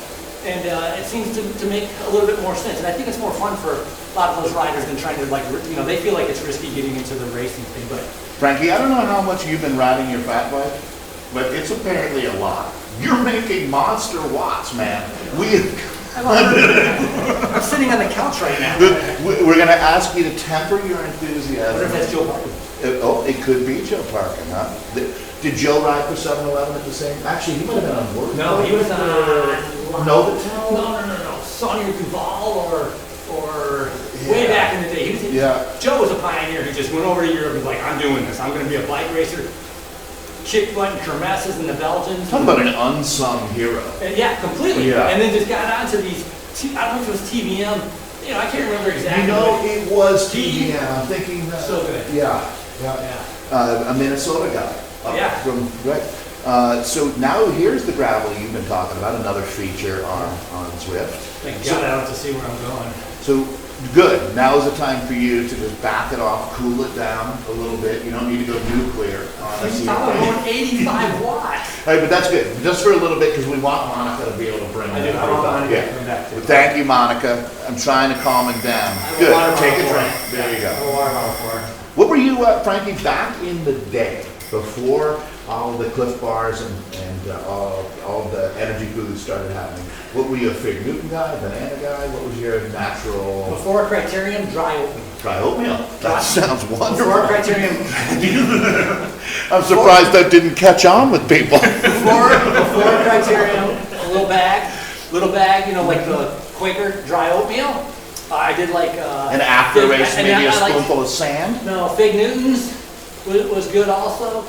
[SPEAKER 2] And it seems to make a little bit more sense. And I think it's more fun for a lot of those riders than trying to, like, you know, they feel like it's risky getting into the racing thing. But
[SPEAKER 1] Frankie, I don't know how much you've been riding your fat bike, but it's apparently a lot. You're making monster watts, man.
[SPEAKER 2] I'm sitting on the couch right now.
[SPEAKER 1] We're going to ask you to temper your enthusiasm.
[SPEAKER 2] What if that's Joe Parker?
[SPEAKER 1] It could be Joe Parker, huh? Did Joe ride for 7-Eleven at the same? Actually, he might have been on board.
[SPEAKER 2] No, he was on
[SPEAKER 1] Novotel.
[SPEAKER 2] No. Sonia Duval or way back in the day. Joe was a pioneer who just went over to Europe and was like, I'm doing this. I'm going to be a bike racer. Kick butt and kermesses in the Belgians.
[SPEAKER 1] Talk about an unsung hero.
[SPEAKER 2] Yeah, completely.
[SPEAKER 1] Yeah.
[SPEAKER 2] And then just got onto these, I don't know if it was TBM. You know, I can't remember exactly.
[SPEAKER 1] You know, it was TBM. I'm thinking.
[SPEAKER 2] So good.
[SPEAKER 1] Yeah. A Minnesota guy. So now here's the gravel you've been talking about, another feature on Zwift.
[SPEAKER 2] Thank God I don't have to see where I'm going.
[SPEAKER 1] So good. Now is the time for you to just back it off, cool it down a little bit. You don't need to go nuclear.
[SPEAKER 2] I'm going 85 watts.
[SPEAKER 1] All right, but that's good. Just for a little bit because we want Monica to be able to bring that.
[SPEAKER 2] I want Monica to come back.
[SPEAKER 1] Well, thank you, Monica. I'm trying to calm it down. Good. Take a drink. There you go.
[SPEAKER 2] Water bottle for her.
[SPEAKER 1] What were you, Frankie, back in the day? before all the Cliff Bars and all the energy foods started happening, what were you, a Fig Newton guy, banana guy? What was your natural?
[SPEAKER 2] Before Criterium, dry oatmeal.
[SPEAKER 1] Dry oatmeal? That sounds wonderful.
[SPEAKER 2] Before Criterium.
[SPEAKER 1] I'm surprised that didn't catch on with people.
[SPEAKER 2] Before Criterium, a little bag, you know, like the Quaker dry oatmeal. I did like
[SPEAKER 1] and after the race, maybe a spoonful of sand?
[SPEAKER 2] No, Fig Newtons was good also.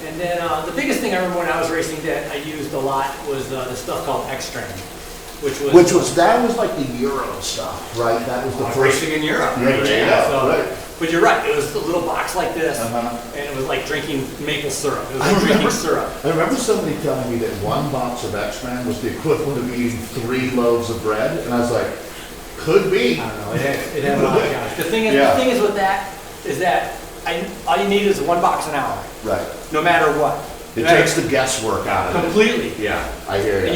[SPEAKER 2] And then the biggest thing I remember when I was racing that I used a lot was the stuff called X-Strain, that was like the Euro stuff, right? That was the first racing in Europe.
[SPEAKER 1] Yeah,
[SPEAKER 2] so,
[SPEAKER 1] right.
[SPEAKER 2] But you're right, it was a little box like this,
[SPEAKER 1] Uh-huh.
[SPEAKER 2] and it was like drinking maple syrup. It was like drinking syrup.
[SPEAKER 1] I remember somebody telling me that one box of X-Man was the equivalent of eating 3 loaves of bread, and I was like, could be.
[SPEAKER 2] I don't know, it had a lot of calories. The thing is with that, is that all you need is 1 box an hour.
[SPEAKER 1] Right.
[SPEAKER 2] No matter what.
[SPEAKER 1] It takes the guesswork out of it.
[SPEAKER 2] Completely.
[SPEAKER 1] Yeah, I hear you.
[SPEAKER 2] And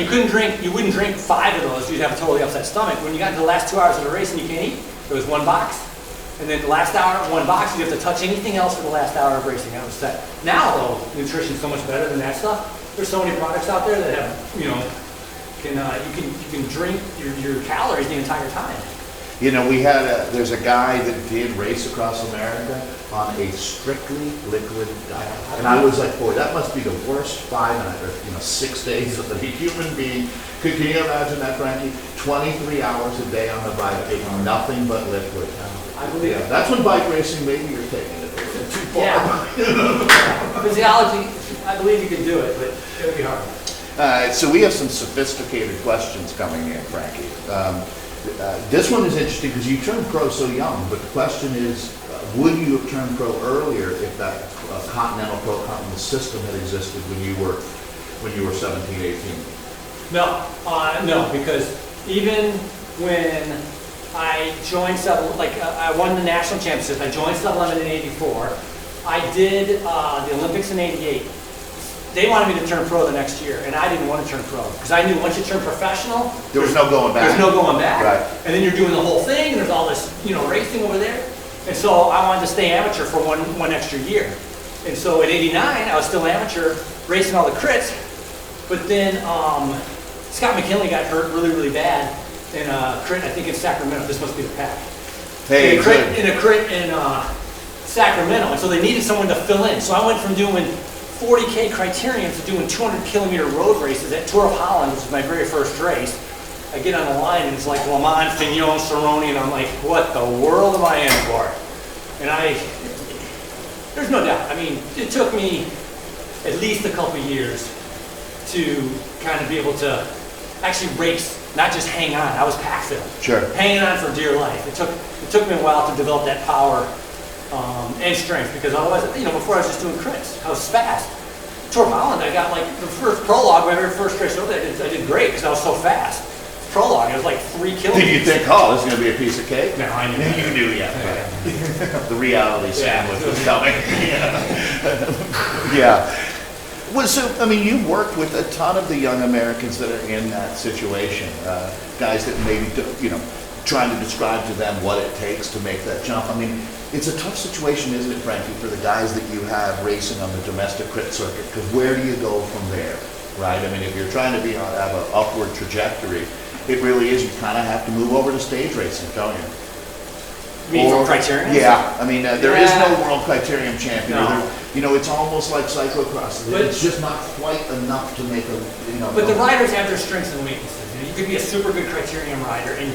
[SPEAKER 2] you wouldn't drink 5 of those, you'd have a totally upset stomach. When you got into the last 2 hours of the race and you can't eat, it was 1 box. And then the last hour, 1 box, you have to touch anything else for the last hour of racing. That was set. Now, though, nutrition's so much better than that stuff. There's so many products out there that have, you know, you can drink your calories the entire time.
[SPEAKER 1] You know, there's a guy that did race across America on a strictly liquid diet. And I was like, boy, that must be the worst 6 days of a human being. Can you imagine that, Frankie? 23 hours a day on the bike, taking nothing but liquid.
[SPEAKER 2] I believe it.
[SPEAKER 1] That's when bike racing, maybe you're taking it a little too far.
[SPEAKER 2] Yeah. Physiology, I believe you can do it, but it would be hard.
[SPEAKER 1] So we have some sophisticated questions coming in, Frankie. This one is interesting because you turned pro so young, but the question is, would you have turned pro earlier if that Continental Pro Continental system had existed when you were 17, 18?
[SPEAKER 2] No, because even when I joined I won the national championship, I joined Sub Lemon in '84. I did the Olympics in '88. They wanted me to turn pro the next year, and I didn't want to turn pro because I knew once you turn professional,
[SPEAKER 1] there was no going back.
[SPEAKER 2] There's no going back.
[SPEAKER 1] Right.
[SPEAKER 2] And then you're doing the whole thing, and there's all this, racing over there. And so I wanted to stay amateur for one extra year. And so at '89, I was still amateur, racing all the crits. But then Scott McKinley got hurt really, really bad in a crit, I think in Sacramento. This must be the pack.
[SPEAKER 1] Hey,
[SPEAKER 2] in a crit in Sacramento. And so they needed someone to fill in. So I went from doing 40K criterium to doing 200-kilometer road races at Tour of Holland, which was my very first race. I get on the line and it's like Le Mans, Fignon, Cerrone, and I'm like, what the world am I in for? And there's no doubt. I mean, it took me at least a couple years to kind of be able to actually race, not just hang on. I was pack filled.
[SPEAKER 1] Sure.
[SPEAKER 2] Hanging on for dear life. It took me a while to develop that power and strength, because otherwise, before I was just doing crits. I was fast. Tour of Holland, I got like the first prologue, my very first race over there, I did great because I was so fast. Prologue, it was like 3 kilometers.
[SPEAKER 1] Did you think, this is going to be a piece of cake?
[SPEAKER 2] No, I knew.
[SPEAKER 1] You knew, yeah. The reality sandwich was coming. Yeah. Well, so, you've worked with a ton of the young Americans that are in that situation. Guys that maybe, trying to describe to them what it takes to make that jump. It's a tough situation, isn't it, Frankie, for the guys that you have racing on the domestic crit circuit, because where do you go from there, right? If you're trying to have an upward trajectory, it really is, you kind of have to move over to stage racing, don't you?
[SPEAKER 2] You mean from criterium?
[SPEAKER 1] Yeah, there is no world criterium champion.
[SPEAKER 2] No.
[SPEAKER 1] It's almost like cyclocross. It's just not quite enough to make a,
[SPEAKER 2] But the riders have their strengths and weaknesses. You could be a super good criterium rider, and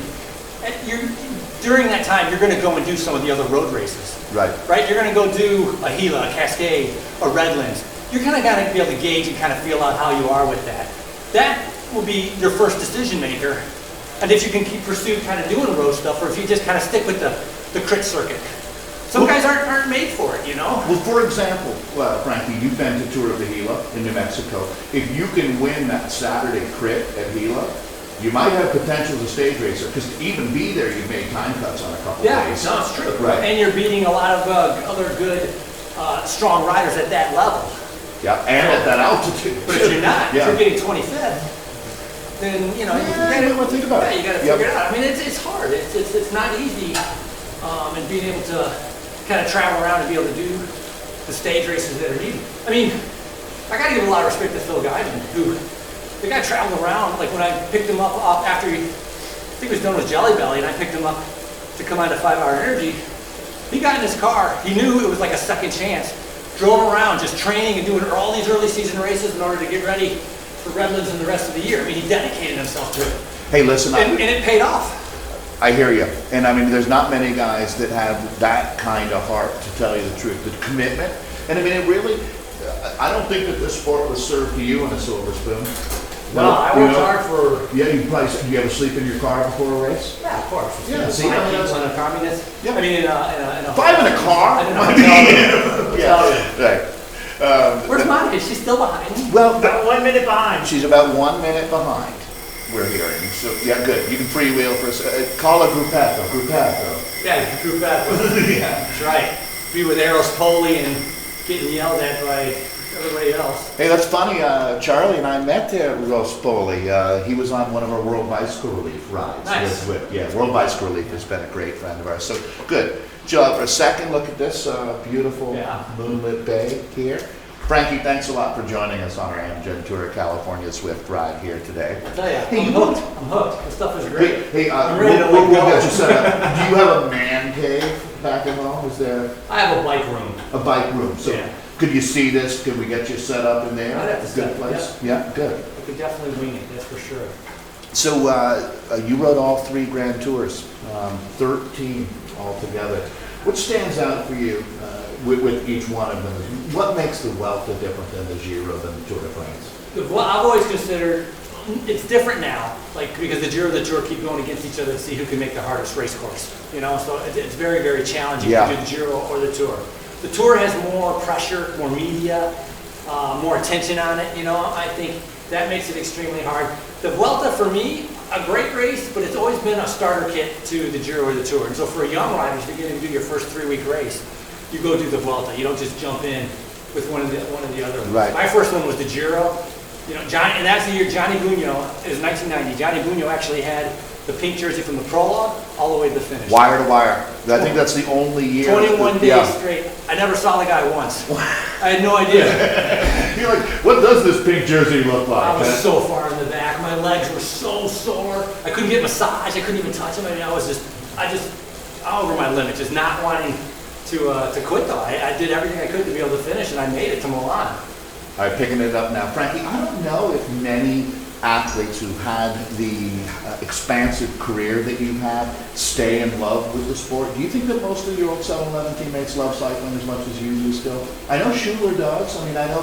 [SPEAKER 2] during that time, you're going to go and do some of the other road races.
[SPEAKER 1] Right.
[SPEAKER 2] Right? You're going to go do a Gila, a Cascade, a Redlands. You're kind of got to be able to gauge and kind of feel out how you are with that. That will be your first decision maker. And if you can pursue kind of doing road stuff, or if you just kind of stick with the crit circuit. Some guys aren't made for it,
[SPEAKER 1] Well, for example, Frankie, you've been to Tour of the Gila in New Mexico. If you can win that Saturday crit at Gila, you might have potential as a stage racer, because to even be there, you've made time cuts on a couple of days.
[SPEAKER 2] No, it's true.
[SPEAKER 1] Right.
[SPEAKER 2] And you're beating a lot of other good, strong riders at that level.
[SPEAKER 1] Yeah, and at that altitude.
[SPEAKER 2] But if you're not,
[SPEAKER 1] yeah.
[SPEAKER 2] if you're getting 25th, then, you got
[SPEAKER 1] to think about it.
[SPEAKER 2] You got to figure it out. It's hard. It's not easy, and being able to kind of travel around and be able to do the stage races that are needed. I mean, I got to give a lot of respect to Phil Guyman, who the guy traveled around. Like when I picked him up after I think he was done with Jelly Belly, and I picked him up to come out to 5 Hour Energy. He got in his car. He knew it was like a second chance. Drove around just training and doing all these early season races in order to get ready for Redlands and the rest of the year. I mean, he dedicated himself to it.
[SPEAKER 1] Hey, listen,
[SPEAKER 2] and it paid off.
[SPEAKER 1] I hear you. And I mean, there's not many guys that have that kind of heart, to tell you the truth, the commitment. And I mean, it really, I don't think that this sport was served to you in a silver spoon.
[SPEAKER 2] No, I worked hard for...
[SPEAKER 1] Yeah, you ever sleep in your car before a race?
[SPEAKER 2] Yeah, of course.
[SPEAKER 1] Yeah, see,
[SPEAKER 2] I mean, in a communist.
[SPEAKER 1] Yeah.
[SPEAKER 2] I mean, in a...
[SPEAKER 1] 5 in a car?
[SPEAKER 2] Yeah.
[SPEAKER 1] Right.
[SPEAKER 2] Where's Monica? Is she still behind me?
[SPEAKER 1] Well,
[SPEAKER 3] About 1 minute behind.
[SPEAKER 1] she's about 1 minute behind, we're hearing. So, yeah, good. You can freewheel for a call a gruppetto.
[SPEAKER 2] Yeah, group back. Yeah, that's right. Be with Eros Poli and getting yelled at by everybody else.
[SPEAKER 1] Hey, that's funny. Charlie and I met Rospoli. He was on one of our World Bicycle Relief rides.
[SPEAKER 2] Nice.
[SPEAKER 1] Yeah, World Bicycle Relief has been a great friend of ours. So, good. Jill, for a second, look at this beautiful moonlit bay here. Frankie, thanks a lot for joining us on our Amgen Tour California Zwift ride here today.
[SPEAKER 2] I tell you,
[SPEAKER 1] Hey,
[SPEAKER 2] I'm hooked. I'm hooked. This stuff is great.
[SPEAKER 1] Hey,
[SPEAKER 2] I'm ready to let
[SPEAKER 1] we'll
[SPEAKER 2] go.
[SPEAKER 1] get you set up. Do you have a man cave back at home? Is there
[SPEAKER 2] I have a bike room.
[SPEAKER 1] a bike room? So,
[SPEAKER 2] Yeah.
[SPEAKER 1] could you see this? Could we get you set up in there?
[SPEAKER 2] I'd have to
[SPEAKER 1] Good
[SPEAKER 2] set it,
[SPEAKER 1] place. Yeah, good.
[SPEAKER 2] I could definitely wing it, that's for sure.
[SPEAKER 1] So you rode all 3 Grand Tours, 13 altogether. What stands out for you with each one of them? What makes the Vuelta different than the Giro, than the Tour de France?
[SPEAKER 2] Well, I've always considered it's different now, like because the Giro and the Tour keep going against each other to see who can make the hardest race course. You know, so it's very, very challenging
[SPEAKER 1] Yeah.
[SPEAKER 2] to do the Giro or the Tour. The Tour has more pressure, more media, more attention on it. You know, I think that makes it extremely hard. The Vuelta for me, a great race, but it's always been a starter kit to the Giro or the Tour. And so for young riders, if you're going to do your first 3-week race, you go do the Vuelta. You don't just jump in with one of the other ones.
[SPEAKER 1] Right.
[SPEAKER 2] My first one was the Giro. You know, Johnny, and that's the year Johnny Buño, it was 1990. Johnny Buño actually had the pink jersey from the prologue all the way to the finish.
[SPEAKER 1] Wire to wire. I think that's the only year.
[SPEAKER 2] 21 days
[SPEAKER 1] Yeah.
[SPEAKER 2] straight. I never saw the guy once. I had no idea.
[SPEAKER 1] You're like, what does this pink jersey look like?
[SPEAKER 2] I was so far in the back. My legs were so sore. I couldn't get massage. I couldn't even touch them. I mean, I was over my limit, just not wanting to quit though. I did everything I could to be able to finish, and I made it to Milan.
[SPEAKER 1] All right, picking it up now. Frankie, I don't know if many athletes who've had the expansive career that you've had stay in love with the sport. Do you think that most of your old 7-Eleven teammates love cycling as much as you do still? I know Schuler does. I mean, I know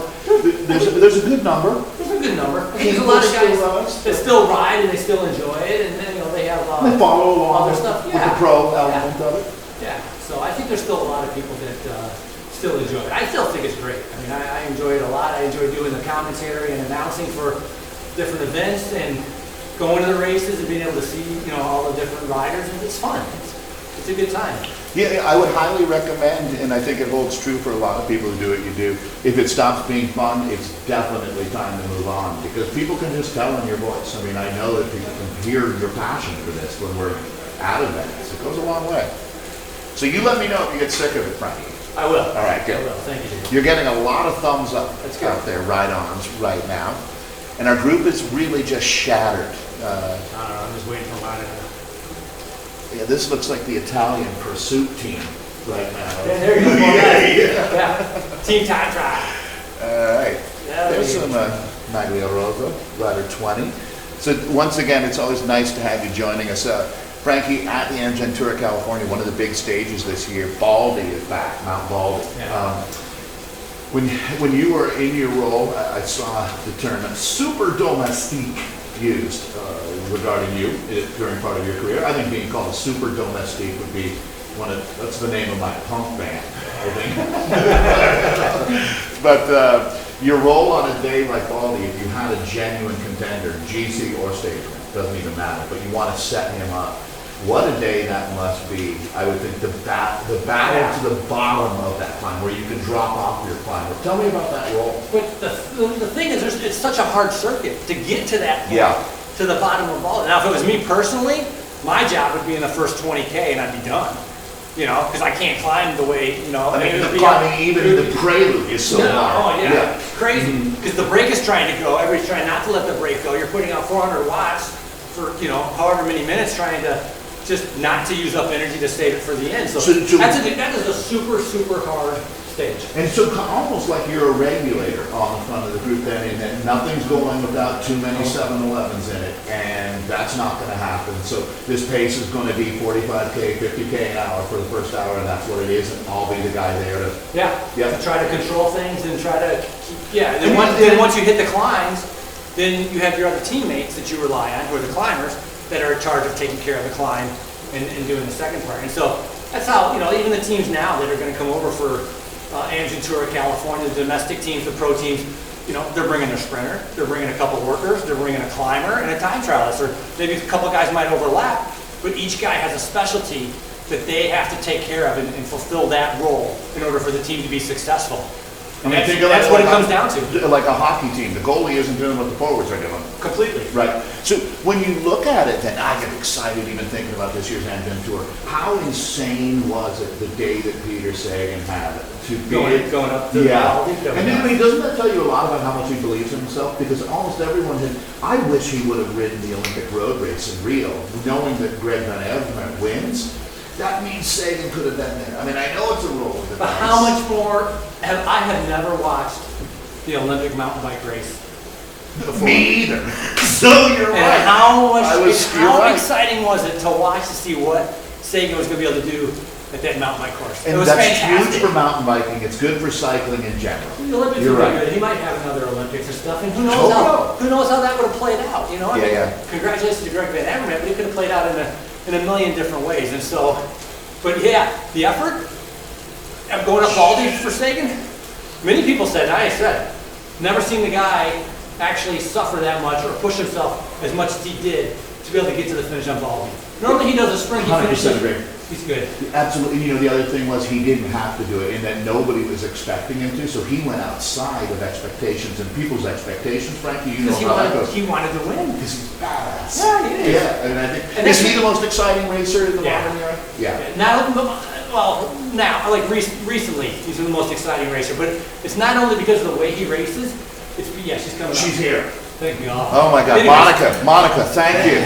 [SPEAKER 1] there's a good number.
[SPEAKER 2] There's a good number. I think there's a lot of guys that still ride and they still enjoy it, and then, you know, they have
[SPEAKER 1] They follow along
[SPEAKER 2] other
[SPEAKER 1] with,
[SPEAKER 2] stuff.
[SPEAKER 1] with the pro element of it.
[SPEAKER 2] Yeah, so I think there's still a lot of people that still enjoy it. I still think it's great. I mean, I enjoy it a lot. I enjoy doing the commentary and announcing for different events and going to the races and being able to see, you know, all the different riders, and it's fun. It's a good time.
[SPEAKER 1] Yeah, I would highly recommend, and I think it holds true for a lot of people who do what you do. If it stops being fun, it's definitely time to move on, because people can just tell in your voice. I mean, I know that people can hear your passion for this when we're at events. It goes a long way. So you let me know if you get sick of it, Frankie.
[SPEAKER 2] I will.
[SPEAKER 1] All right, good.
[SPEAKER 2] I will. Thank you.
[SPEAKER 1] You're getting a lot of thumbs up
[SPEAKER 2] That's good.
[SPEAKER 1] out there, ride-ons right now. And our group is really just shattered.
[SPEAKER 2] I'm just waiting for mine.
[SPEAKER 1] Yeah, this looks like the Italian pursuit team right now.
[SPEAKER 2] Yeah, there you go. Yeah. Team time trial.
[SPEAKER 1] All right.
[SPEAKER 2] Yeah,
[SPEAKER 1] There's
[SPEAKER 2] there
[SPEAKER 1] some
[SPEAKER 2] you go.
[SPEAKER 1] Maglia Rosa, rider 20. So once again, it's always nice to have you joining us. Frankie, at the Amgen Tour of California, one of the big stages this year, Baldy is back, Mount Baldy.
[SPEAKER 2] Yeah.
[SPEAKER 1] When you were in your role, I saw the term super domestique used regarding you during part of your career. I think being called a super domestique would be that's the name of my punk band, I think. But your role on a day like Baldy, if you had a genuine contender, GC or Stageman, doesn't even matter, but you want to set him up, what a day that must be. I would think the battle to the bottom of that climb, where you can drop off your climber. Tell me about that role.
[SPEAKER 2] But the thing is, it's such a hard circuit to get to that point,
[SPEAKER 1] Yeah.
[SPEAKER 2] to the bottom of all. Now, if it was me personally, my job would be in the first 20K and I'd be done. you know, because I can't climb the way, you know.
[SPEAKER 1] I mean,
[SPEAKER 2] it would
[SPEAKER 1] the
[SPEAKER 2] be
[SPEAKER 1] climbing, even in the prelude, is so
[SPEAKER 2] yeah,
[SPEAKER 1] hard.
[SPEAKER 2] oh yeah, crazy. Because the brake is trying to go. Everybody's trying not to let the brake go. You're putting out 400 watts for, you know, however many minutes, trying to just not to use up energy to save it for the end. So, that is a super, super hard stage.
[SPEAKER 1] And so almost like you're a regulator on the front of the group then, in that nothing's going without too many 7-Elevens in it, and that's not going to happen. So this pace is going to be 45K, 50K an hour for the first hour, and that's what it is, and I'll be the guy there to...
[SPEAKER 2] To try to control things and try to keep, and then once you hit the climbs, then you have your other teammates that you rely on, who are the climbers, that are in charge of taking care of the climb and doing the second part. And so that's how, you know, even the teams now that are going to come over for Andreu Tour, California, the domestic teams, the pro teams, you know, they're bringing their sprinter, they're bringing a couple workers, they're bringing a climber and a time trialist, or maybe a couple guys might overlap, but each guy has a specialty that they have to take care of and fulfill that role in order for the team to be successful.
[SPEAKER 1] I mean,
[SPEAKER 2] that's what it comes down to.
[SPEAKER 1] Like a hockey team, the goalie isn't doing what the forwards are doing.
[SPEAKER 2] Completely.
[SPEAKER 1] Right. So when you look at it, then I get excited even thinking about this year's Andreu Tour. How insane was it the day that Peter Sagan had it? To be
[SPEAKER 2] going up to the
[SPEAKER 1] And then, I mean, doesn't that tell you a lot about how much he believes in himself? Because almost everyone had, I wish he would have ridden the Olympic road race in Rio, knowing that Greg Van Avermaet wins. That means Sagan could have been there. I mean, I know it's a roll of the dice.
[SPEAKER 2] But how much more I have never watched the Olympic mountain bike race before.
[SPEAKER 1] Me either. So you're
[SPEAKER 2] and
[SPEAKER 1] right.
[SPEAKER 2] How exciting was it to watch to see what Sagan was going to be able to do at that mountain bike course?
[SPEAKER 1] And
[SPEAKER 2] it was
[SPEAKER 1] that's
[SPEAKER 2] fantastic.
[SPEAKER 1] huge for mountain biking. It's good for cycling in general.
[SPEAKER 2] The Olympics would be good. He might have another Olympics or stuff, and who knows how that would have played out? You know, I mean, congratulations to Greg Van Avermaet, but he could have played out in a million different ways. And so, but yeah, the effort of going up Baldy for Sagan, many people said, I said, never seen the guy actually suffer that much or push himself as much as he did to be able to get to the finish on Baldy. Normally he does a sprint, he finishes.
[SPEAKER 1] 100% agree.
[SPEAKER 2] He's good.
[SPEAKER 1] Absolutely. You know, the other thing was he didn't have to do it, and that nobody was expecting him to, so he went outside of expectations and people's expectations. Frankie, you know how that goes.
[SPEAKER 2] He wanted to win.
[SPEAKER 1] Because he's badass.
[SPEAKER 2] Yeah, he is.
[SPEAKER 1] Yeah, and I think, is he the most exciting racer in the modern era? Yeah.
[SPEAKER 2] Now, like recently, he's the most exciting racer, but it's not only because of the way he races, she's coming up.
[SPEAKER 1] She's here.
[SPEAKER 2] Thank God.
[SPEAKER 1] Oh my God, Monica, thank you.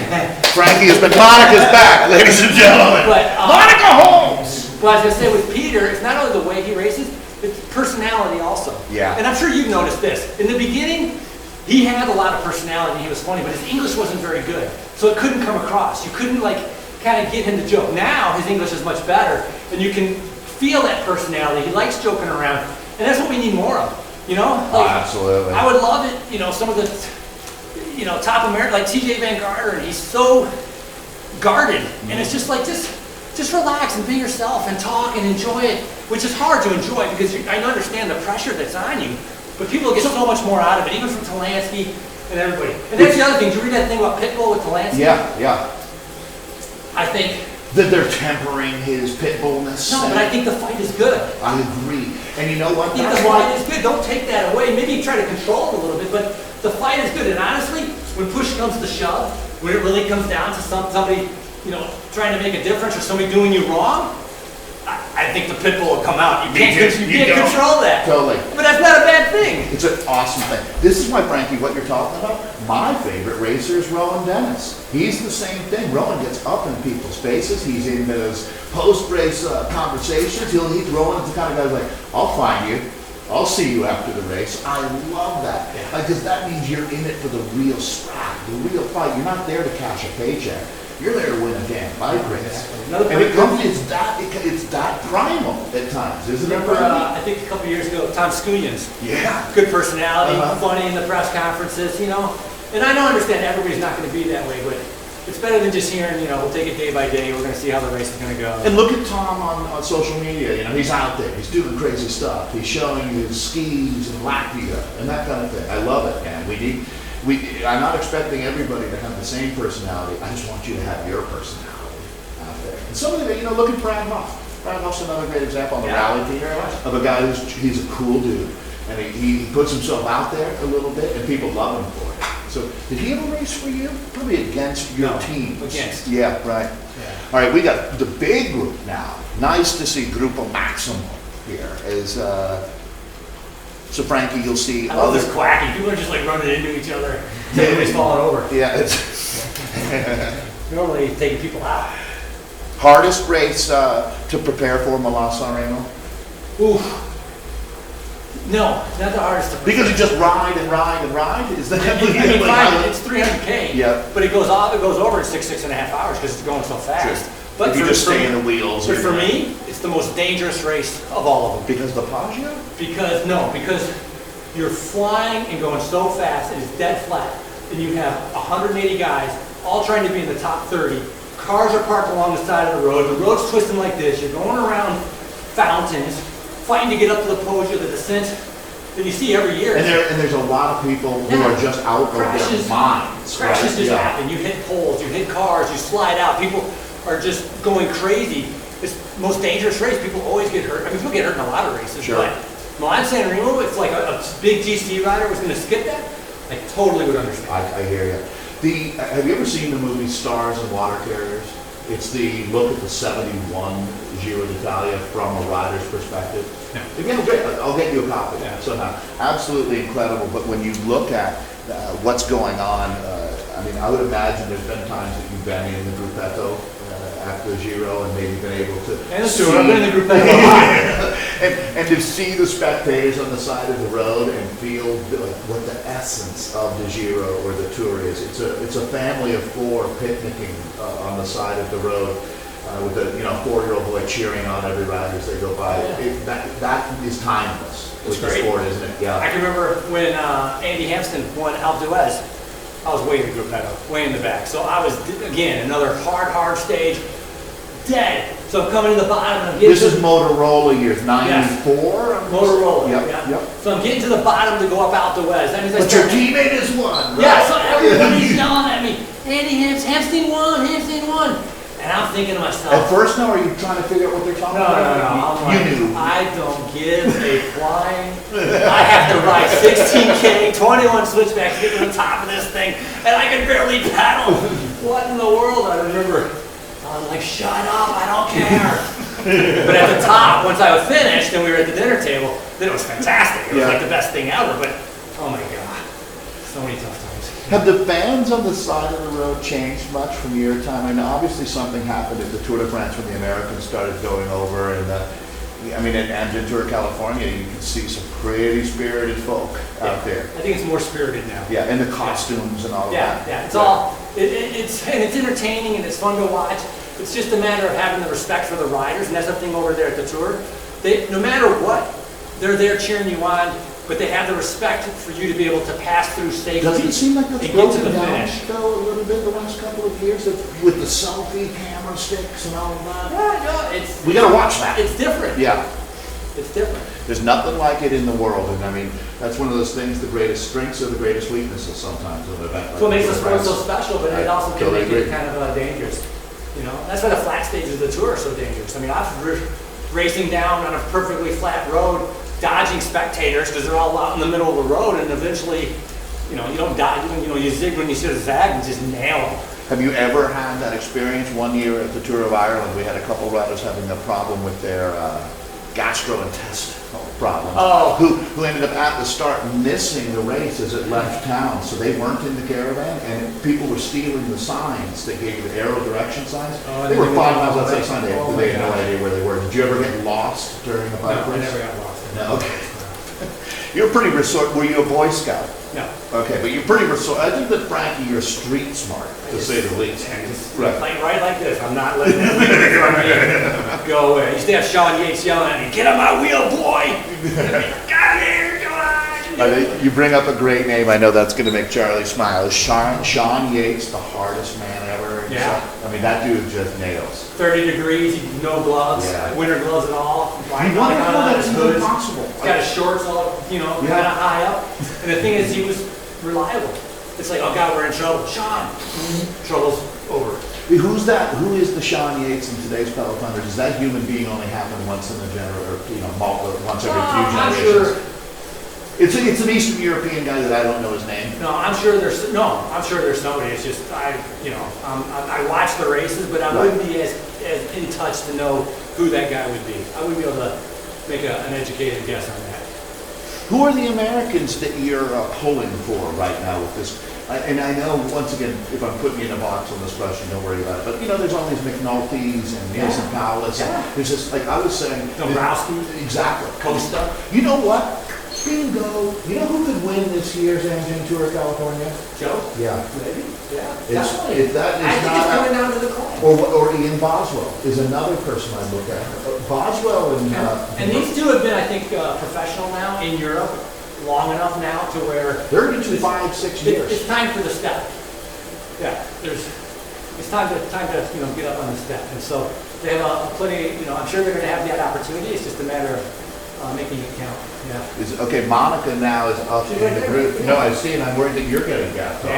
[SPEAKER 1] Frankie has been, Monica's back, ladies and gentlemen. Monica Holmes!
[SPEAKER 2] Well, I was going to say with Peter, it's not only the way he races, it's personality also.
[SPEAKER 1] Yeah.
[SPEAKER 2] And I'm sure you've noticed this. In the beginning, he had a lot of personality and he was funny, but his English wasn't very good. So it couldn't come across. You couldn't kind of get him to joke. Now his English is much better and you can feel that personality. He likes joking around. And that's what we need more of. You know?
[SPEAKER 1] Absolutely.
[SPEAKER 2] I would love it, you know, some of the top American, like TJ Van Garderen, he's so guarded, and it's just like, just relax and be yourself and talk and enjoy it, which is hard to enjoy because I understand the pressure that's on you, but people get so much more out of it, even from Talansky and everybody. And that's the other thing. Did you read that thing about Pitbull with Talansky?
[SPEAKER 1] Yeah.
[SPEAKER 2] I think
[SPEAKER 1] that they're tempering his pitbullness.
[SPEAKER 2] No, but I think the fight is good.
[SPEAKER 1] I agree. And you know what?
[SPEAKER 2] I think the fight is good. Don't take that away. Maybe try to control it a little bit, but the fight is good. And honestly, when push comes to shove, when it really comes down to somebody, you know, trying to make a difference or somebody doing you wrong, I think the pit bull will come out. You can't control that.
[SPEAKER 1] Totally.
[SPEAKER 2] But that's not a bad thing.
[SPEAKER 1] It's an awesome thing. This is why, Frankie, what you're talking about, my favorite racer is Rowan Dennis. He's the same thing. Rowan gets up in people's faces. He's in those post-race conversations. He's Rowan's the kind of guy who's like, I'll find you. I'll see you after the race. I love that. Because that means you're in it for the real scrap, the real fight. You're not there to cash a paycheck. You're there to win a damn bike race. And it's that primal at times, isn't it?
[SPEAKER 2] I think a couple years ago, Tom Scullins.
[SPEAKER 1] Yeah.
[SPEAKER 2] Good personality, funny in the press conferences, you know. And I don't understand everybody's not going to be that way, but it's better than just hearing, you know, we'll take it day by day, we're going to see how the race is going to go.
[SPEAKER 1] And look at Tom on social media, you know, he's out there, he's doing crazy stuff. He's showing his skis in Latvia and that kind of thing. I love it, man. I'm not expecting everybody to have the same personality. I just want you to have your personality out there. And somebody that, you know, look at Brad Huff. Brad Huff's another great example on the rally team of a guy he's a cool dude. And he puts himself out there a little bit and people love him for it. So did he ever race for you? Probably against your
[SPEAKER 2] No,
[SPEAKER 1] team.
[SPEAKER 2] against.
[SPEAKER 1] Yeah, right.
[SPEAKER 2] Yeah.
[SPEAKER 1] All right, we got the big group now. Nice to see Grupo Maximum here. So Frankie, you'll see
[SPEAKER 2] I love
[SPEAKER 1] other.
[SPEAKER 2] this quacking. People are just like running into each other. Everybody's falling over.
[SPEAKER 1] Yeah, it's
[SPEAKER 2] Normally taking people out.
[SPEAKER 1] hardest race to prepare for Milan-San Remo.
[SPEAKER 2] Oof. No, not the hardest.
[SPEAKER 1] Because you just ride and ride and ride? Is that
[SPEAKER 2] I mean, fine, it's 300K.
[SPEAKER 1] Yeah.
[SPEAKER 2] But it goes over in 6.5 hours because it's going so fast.
[SPEAKER 1] Sure.
[SPEAKER 2] But
[SPEAKER 1] if you just stay in the wheels.
[SPEAKER 2] But for me, it's the most dangerous race of all of them.
[SPEAKER 1] Because the Paglia?
[SPEAKER 2] Because you're flying and going so fast, and it's dead flat, and you have 180 guys all trying to be in the top 30. Cars are parked along the side of the road. The road's twisting like this. You're going around fountains, fighting to get up to the Paglia, the descent that you see every year.
[SPEAKER 1] And there's a lot of people who are just out of their minds.
[SPEAKER 2] Crashes just happen. You hit poles, you hit cars, you slide out. People are just going crazy. It's the most dangerous race. People always get hurt. I mean, people get hurt in a lot of races.
[SPEAKER 1] Sure.
[SPEAKER 2] But Milan-San Remo, it's like a big GC rider was going to skip that. I totally would understand.
[SPEAKER 1] I hear you. Have you ever seen the movie Stars and Water Carriers? It's the look at the 71 Giro d'Italia from a rider's perspective.
[SPEAKER 2] Yeah.
[SPEAKER 1] Again, great. I'll get you a copy
[SPEAKER 2] Yeah.
[SPEAKER 1] Absolutely incredible. But when you look at what's going on, I mean, I would imagine there's been times that you've been in the Gruppetto after the Giro and maybe been able to
[SPEAKER 2] And it's true, I've been in the Gruppetto a lot.
[SPEAKER 1] and to see the spectators on the side of the road and feel like what the essence of the Giro or the Tour is. It's a family of four picnicking on the side of the road with a 4-year-old boy cheering on every rider as they go by.
[SPEAKER 2] Yeah.
[SPEAKER 1] That is timeless with the
[SPEAKER 2] great.
[SPEAKER 1] sport, isn't it? Yeah.
[SPEAKER 2] I can remember when Andy Hampton won Alpe d'Huez. I was way in the Gruppetto, way in the back. So I was, again, another hard stage, dead. So I'm coming to the bottom and I'm getting
[SPEAKER 1] This is Motorola years, 94?
[SPEAKER 2] Motorola,
[SPEAKER 1] Yep.
[SPEAKER 2] So I'm getting to the bottom to go up Alpe d'Huez. That means
[SPEAKER 1] But your teammate is one, right?
[SPEAKER 2] Yeah, so everybody's yelling at me. Andy Hampton won. And I'm thinking to myself.
[SPEAKER 1] At first, now, are you trying to figure out what they're talking
[SPEAKER 2] No.
[SPEAKER 1] about?
[SPEAKER 2] I'm like,
[SPEAKER 1] You knew.
[SPEAKER 2] I don't give a flying. I have to ride 16K, 21 switchbacks to get to the top of this thing, and I can barely pedal. What in the world? I remember. I was like, shut up, I don't care. But at the top, once I was finished and we were at the dinner table, then it was fantastic. It was like the best thing ever. But oh my god, so many tough times.
[SPEAKER 1] Have the fans on the side of the road changed much from your time? I mean, obviously something happened at the Tour de France when the Americans started going over, and in Tour California, you can see some pretty spirited folk out there.
[SPEAKER 2] I think it's more spirited now.
[SPEAKER 1] Yeah, and the costumes and all of that.
[SPEAKER 2] Yeah, it's all, it's entertaining and it's fun to watch. It's just a matter of having the respect for the riders, and that's the thing over there at the Tour. No matter what, they're there cheering you on, but they have the respect for you to be able to pass through safely.
[SPEAKER 1] Doesn't it seem like that's
[SPEAKER 2] and get to
[SPEAKER 1] broken
[SPEAKER 2] the
[SPEAKER 1] down,
[SPEAKER 2] finish.
[SPEAKER 1] though, a little bit the last couple of years with the selfie camera sticks and all of that?
[SPEAKER 2] Yeah,
[SPEAKER 1] We gotta watch that.
[SPEAKER 2] it's different.
[SPEAKER 1] Yeah.
[SPEAKER 2] It's different.
[SPEAKER 1] There's nothing like it in the world, and I mean, that's one of those things, the greatest strengths are the greatest weaknesses sometimes of an event.
[SPEAKER 2] That's what makes the sport so special, but it also can
[SPEAKER 1] totally
[SPEAKER 2] make it
[SPEAKER 1] agree.
[SPEAKER 2] kind of dangerous. That's why the flat stages of the Tour are so dangerous. I mean, I've racing down on a perfectly flat road, dodging spectators because they're all out in the middle of the road, and eventually, you don't die. You zig when you see a zag and just nail them.
[SPEAKER 1] Have you ever had that experience? One year at the Tour of Ireland, we had a couple riders having a problem with their gastrointestinal problems, who ended up at the start missing the race as it left town, so they weren't in the caravan, and people were stealing the signs that gave you the arrow direction signs. They were 5 miles outside Sunday. They had no idea where they were. Did you ever get lost during a bike race?
[SPEAKER 2] I never got lost.
[SPEAKER 1] No, okay. You're pretty resourceful. Were you a Boy Scout?
[SPEAKER 2] No.
[SPEAKER 1] Okay, but you're pretty resourceful. I think that, Frankie, you're street smart, to say the least.
[SPEAKER 2] Right like this. I'm not letting that go away. I used to have Sean Yates yelling at me, "Get on my wheel, boy!" Get out of here, come on!
[SPEAKER 1] You bring up a great name. I know that's going to make Charlie smile. Is Sean Yates the hardest man ever?
[SPEAKER 2] Yeah.
[SPEAKER 1] I mean, that dude just nails.
[SPEAKER 2] 30 degrees, no gloves,
[SPEAKER 1] Yeah.
[SPEAKER 2] winter gloves at all.
[SPEAKER 1] You want to know that's
[SPEAKER 2] hood.
[SPEAKER 1] impossible.
[SPEAKER 2] He's got his shorts all, kind of high up. And the thing is, he was reliable. It's like, oh God, we're in trouble. Sean, trouble's over.
[SPEAKER 1] Who's that? Who is the Sean Yates in today's peloton? Or does that human being only happen once in a once every few generations?
[SPEAKER 2] I'm sure
[SPEAKER 1] It's an Eastern European guy that I don't know his name.
[SPEAKER 2] No, I'm sure there's somebody. It's just I watch the races, but I wouldn't be as in touch to know who that guy would be. I wouldn't be able to make an educated guess on that.
[SPEAKER 1] Who are the Americans that you're pulling for right now with this? And I know, once again, if I'm putting you in a box on this question, don't worry about it. But, there's all these McNulty's and Nielsen Powell's.
[SPEAKER 2] Yeah.
[SPEAKER 1] There's this, like I was saying.
[SPEAKER 2] Dombrowski.
[SPEAKER 1] Exactly.
[SPEAKER 2] Costa.
[SPEAKER 1] You know what? Bingo. You know who could win this year's Engine Tour of California?
[SPEAKER 2] Joe?
[SPEAKER 1] Yeah.
[SPEAKER 2] Maybe. Yeah.
[SPEAKER 1] Definitely. That is
[SPEAKER 2] I think it's coming down to the coin.
[SPEAKER 1] Or Ian Boswell is another person I look at. Boswell
[SPEAKER 2] and these two have been, I think, professional now in Europe long enough now to where
[SPEAKER 1] 32, 5, 6 years.
[SPEAKER 2] It's time for the step. Yeah, it's time to get up on the step, and so they have plenty. I'm sure they're going to have that opportunity. It's just a matter of making it count. Yeah.
[SPEAKER 1] Okay, Monica now is up in the group. No, I see, and I'm worried that you're getting gapped off.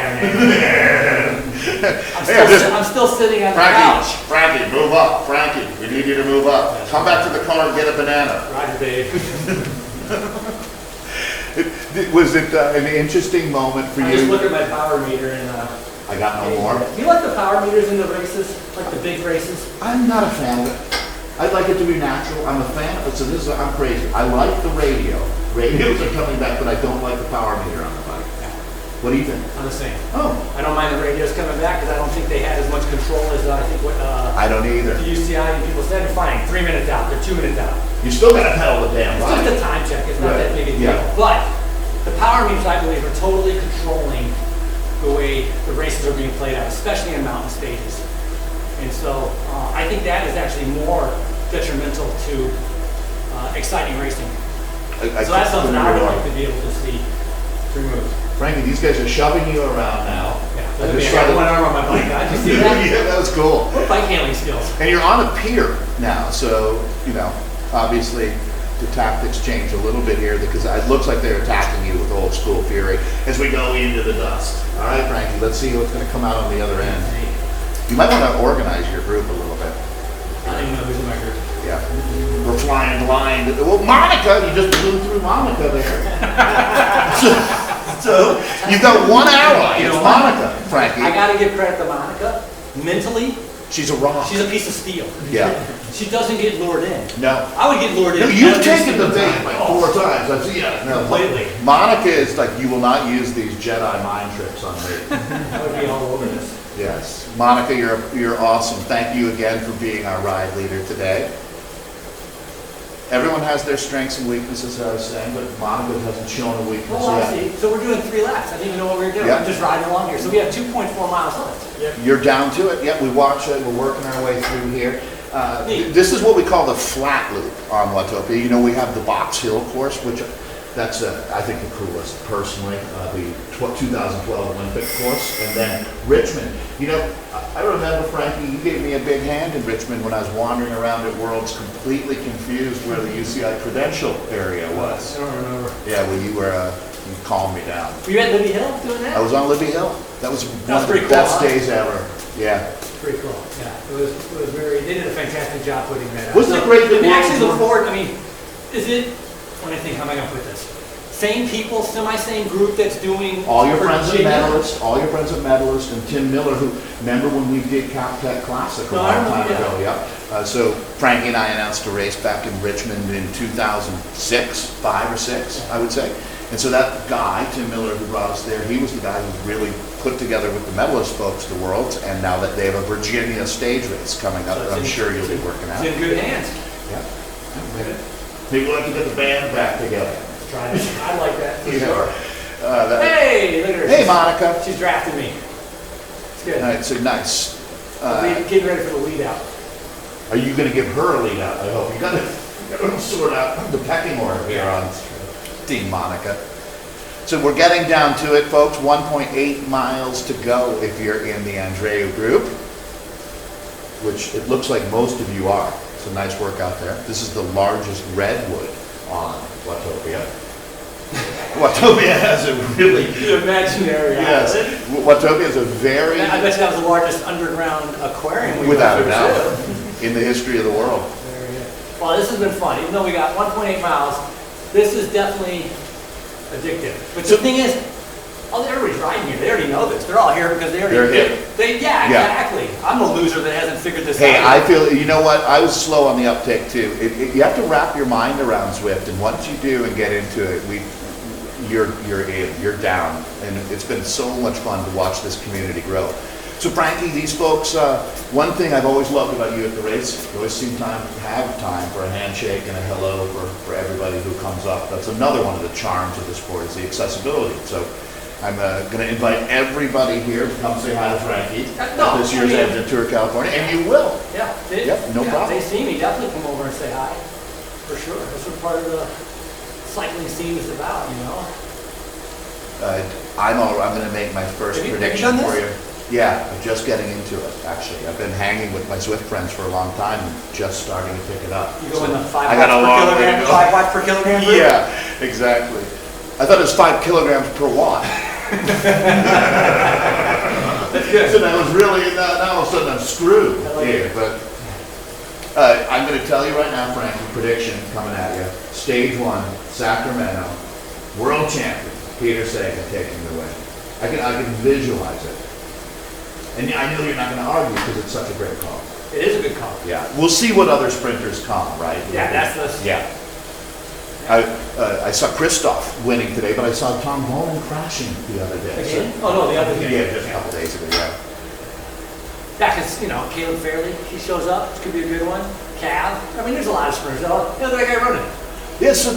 [SPEAKER 2] I'm still sitting on the couch.
[SPEAKER 1] Frankie, move up. Frankie, we need you to move up. Come back to the car and get a banana.
[SPEAKER 2] Roger, Dave.
[SPEAKER 1] Was it an interesting moment for you?
[SPEAKER 2] I just look at my power meter and.
[SPEAKER 1] I got no more.
[SPEAKER 2] Do you like the power meters in the races, like the big races?
[SPEAKER 1] I'm not a fan of it. I'd like it to be natural. I'm a fan of it, so I'm crazy. I like the radio. Radios are coming back, but I don't like the power meter on the bike. What do you think?
[SPEAKER 2] I'm the same.
[SPEAKER 1] Oh.
[SPEAKER 2] I don't mind the radios coming back because I don't think they had as much control as I think what.
[SPEAKER 1] I don't either.
[SPEAKER 2] The UCI and people said, they're fine, 3 minutes out, they're 2 minutes out.
[SPEAKER 1] You still got to pedal the damn
[SPEAKER 2] bike. It's just a time check. It's not that big a deal.
[SPEAKER 1] Yeah.
[SPEAKER 2] But the power meters, I believe, are totally controlling the way the races are being played out, especially in mountain stages. And so I think that is actually more detrimental to exciting racing. So that's something I would like to be able to see removed.
[SPEAKER 1] Frankie, these guys are shoving you around now.
[SPEAKER 2] Yeah, I just got one arm on my bike. Did you see that?
[SPEAKER 1] Yeah, that was cool.
[SPEAKER 2] What bike handling skills?
[SPEAKER 1] And you're on a pier now, so, obviously the tactics change a little bit here because it looks like they're attacking you with old school fury as we go into the dust. All right, Frankie, let's see what's going to come out on the other end. You might want to organize your group a little bit.
[SPEAKER 2] I don't even know who's in my group.
[SPEAKER 1] Yeah. We're flying blind. Well, Monica, you just blew through Monica there. so you've got one ally. It's Monica, Frankie.
[SPEAKER 2] I got to give credit to Monica. Mentally,
[SPEAKER 1] she's a rock.
[SPEAKER 2] She's a piece of steel.
[SPEAKER 1] Yeah.
[SPEAKER 2] She doesn't get lured in.
[SPEAKER 1] No.
[SPEAKER 2] I would get lured in.
[SPEAKER 1] No, you've taken the bait like 4 times. I've seen
[SPEAKER 2] completely.
[SPEAKER 1] Monica is like, you will not use these Jedi mind tricks on me.
[SPEAKER 2] I would be all over this.
[SPEAKER 1] Yes. Monica, you're awesome. Thank you again for being our ride leader today. Everyone has their strengths and weaknesses, as I was saying, but Monica hasn't shown a weakness
[SPEAKER 2] well,
[SPEAKER 1] yet.
[SPEAKER 2] I see. So we're doing 3 laps. I didn't even know what we were doing.
[SPEAKER 1] Yep.
[SPEAKER 2] I'm just riding along here. So we have 2.4 miles left.
[SPEAKER 1] Yep. You're down to it. Yep, we watch it. We're working our way through here. This is what we call the flat loop on Watopia. We have the Box Hill course, which that's, I think, the coolest, personally, the 2012 Olympic course. And then Richmond. I remember, Frankie, you gave me a big hand in Richmond when I was wandering around at Worlds completely confused where the UCI credential area was.
[SPEAKER 2] I don't remember.
[SPEAKER 1] Yeah, well, you calmed me down.
[SPEAKER 2] Were you at Libby Hill doing that?
[SPEAKER 1] I was on Libby Hill. That was one of the
[SPEAKER 2] cool,
[SPEAKER 1] best days ever. Yeah.
[SPEAKER 2] Pretty cool. Yeah, it was very. They did a fantastic job putting that out.
[SPEAKER 1] Wasn't it great that
[SPEAKER 2] we actually look forward? Is it? When I think, how am I going to put this? Same people, semi-same group that's doing.
[SPEAKER 1] All your friends are medalists. All your friends are medalists, and Tim Miller, who remember when we did Captech Classic a long time ago? Yeah. So Frankie and I announced a race back in Richmond in 2006, 5 or 6, I would say. And so that guy, Tim Miller, who brought us there, he was the guy who really put together with the medalist folks the Worlds, and now that they have a Virginia stage race coming up, I'm sure you'll be working out.
[SPEAKER 2] It's in good hands.
[SPEAKER 1] Yeah. Maybe we'll have to get the band back together.
[SPEAKER 2] Try it. I like that for sure.
[SPEAKER 1] Hey,
[SPEAKER 2] look at her.
[SPEAKER 1] Hey, Monica.
[SPEAKER 2] She's drafting me. It's good.
[SPEAKER 1] All right, so nice.
[SPEAKER 2] Getting ready for the lead out.
[SPEAKER 1] Are you going to give her a lead out? I hope you got to sort out the pecking order here on Team Monica. So we're getting down to it, folks. 1.8 miles to go if you're in the Andreu group, which it looks like most of you are. It's a nice workout there. This is the largest redwood on Watopia. Watopia has a really
[SPEAKER 2] imaginary.
[SPEAKER 1] Yes, Watopia is a very.
[SPEAKER 2] I bet you that was the largest underground aquarium
[SPEAKER 1] without a doubt in the history of the world.
[SPEAKER 2] Well, this has been fun. Even though we got 1.8 miles, this is definitely addictive. But the thing is, everybody's riding here. They already know this. They're all here because they already.
[SPEAKER 1] They're hip.
[SPEAKER 2] Yeah, exactly. I'm the loser that hasn't figured this out.
[SPEAKER 1] Hey, I feel, you know what, I was slow on the uptake too. You have to wrap your mind around Zwift, and once you do and get into it, you're down. And it's been so much fun to watch this community grow. So Frankie, these folks, one thing I've always loved about you at the race, you always seem to have time for a handshake and a hello for everybody who comes up. That's another one of the charms of the sport, is the accessibility. So I'm going to invite everybody here to come say hi to Frankie at this year's Andreu Tour California, and you will.
[SPEAKER 2] Yeah,
[SPEAKER 1] no problem.
[SPEAKER 2] If they see me, definitely come over and say hi, for sure. That's what part of the cycling scene is about, you know.
[SPEAKER 1] I'm going to make my first prediction for you. Yeah, I'm just getting into it, actually. I've been hanging with my Zwift friends for a long time and just starting to pick it up.
[SPEAKER 2] You go in the 5 watts per kilogram group?
[SPEAKER 1] Yeah, exactly. I thought it was 5 kilograms per watt.
[SPEAKER 2] That's good.
[SPEAKER 1] So that was really, now all of a sudden I'm screwed here. But I'm going to tell you right now, Frankie, prediction coming at you. Stage 1, Sacramento, world champion, Peter Sagan taking the win. I can visualize it. And I know you're not going to argue because it's such a great call.
[SPEAKER 2] It is a good call.
[SPEAKER 1] Yeah. We'll see what other sprinters come, right?
[SPEAKER 2] Yeah, that's the...
[SPEAKER 1] Yeah. I saw Christoph winning today, but I saw Tom Bowman crashing the other day.
[SPEAKER 2] Again? Oh, no, the other day.
[SPEAKER 1] Yeah, just a couple days ago, yeah.
[SPEAKER 2] Yeah, because, you know, Caleb Fairley, he shows up. This could be a good one. Cav. I mean, there's a lot of sprinters. The other guy running.
[SPEAKER 1] Yeah, so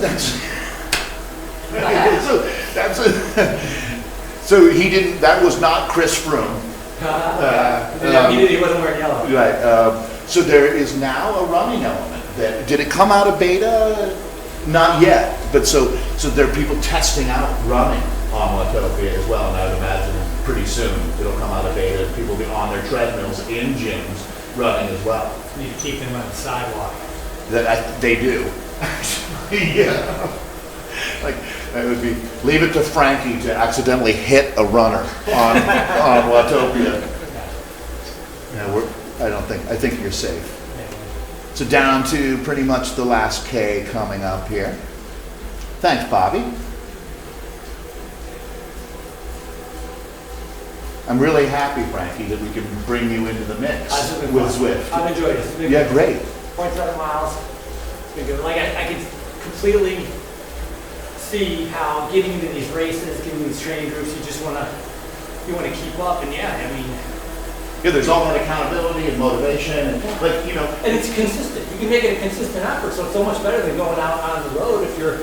[SPEAKER 1] so he didn't, that was not Chris Froome.
[SPEAKER 2] He wasn't wearing yellow.
[SPEAKER 1] Right. So there is now a running element. Did it come out of beta? Not yet, but so there are people testing out running on Watopia as well, and I would imagine pretty soon it'll come out of beta. People will be on their treadmills in gyms running as well.
[SPEAKER 2] You need to keep them on the sidewalk.
[SPEAKER 1] They do. Yeah. Like it would be, leave it to Frankie to accidentally hit a runner on Watopia. No, I think you're safe. So down to pretty much the last K coming up here. Thanks, Bobby. I'm really happy, Frankie, that we can bring you into the mix with Zwift.
[SPEAKER 2] I've enjoyed it.
[SPEAKER 1] Yeah, great.
[SPEAKER 2] 0.7 miles. It's been good. Like I can completely see how getting into these races, getting these training groups, you want to keep up. And yeah, I mean.
[SPEAKER 1] Yeah, there's all that accountability and motivation, and
[SPEAKER 2] and it's consistent. You can make it a consistent effort, so it's so much better than going out on the road if you're,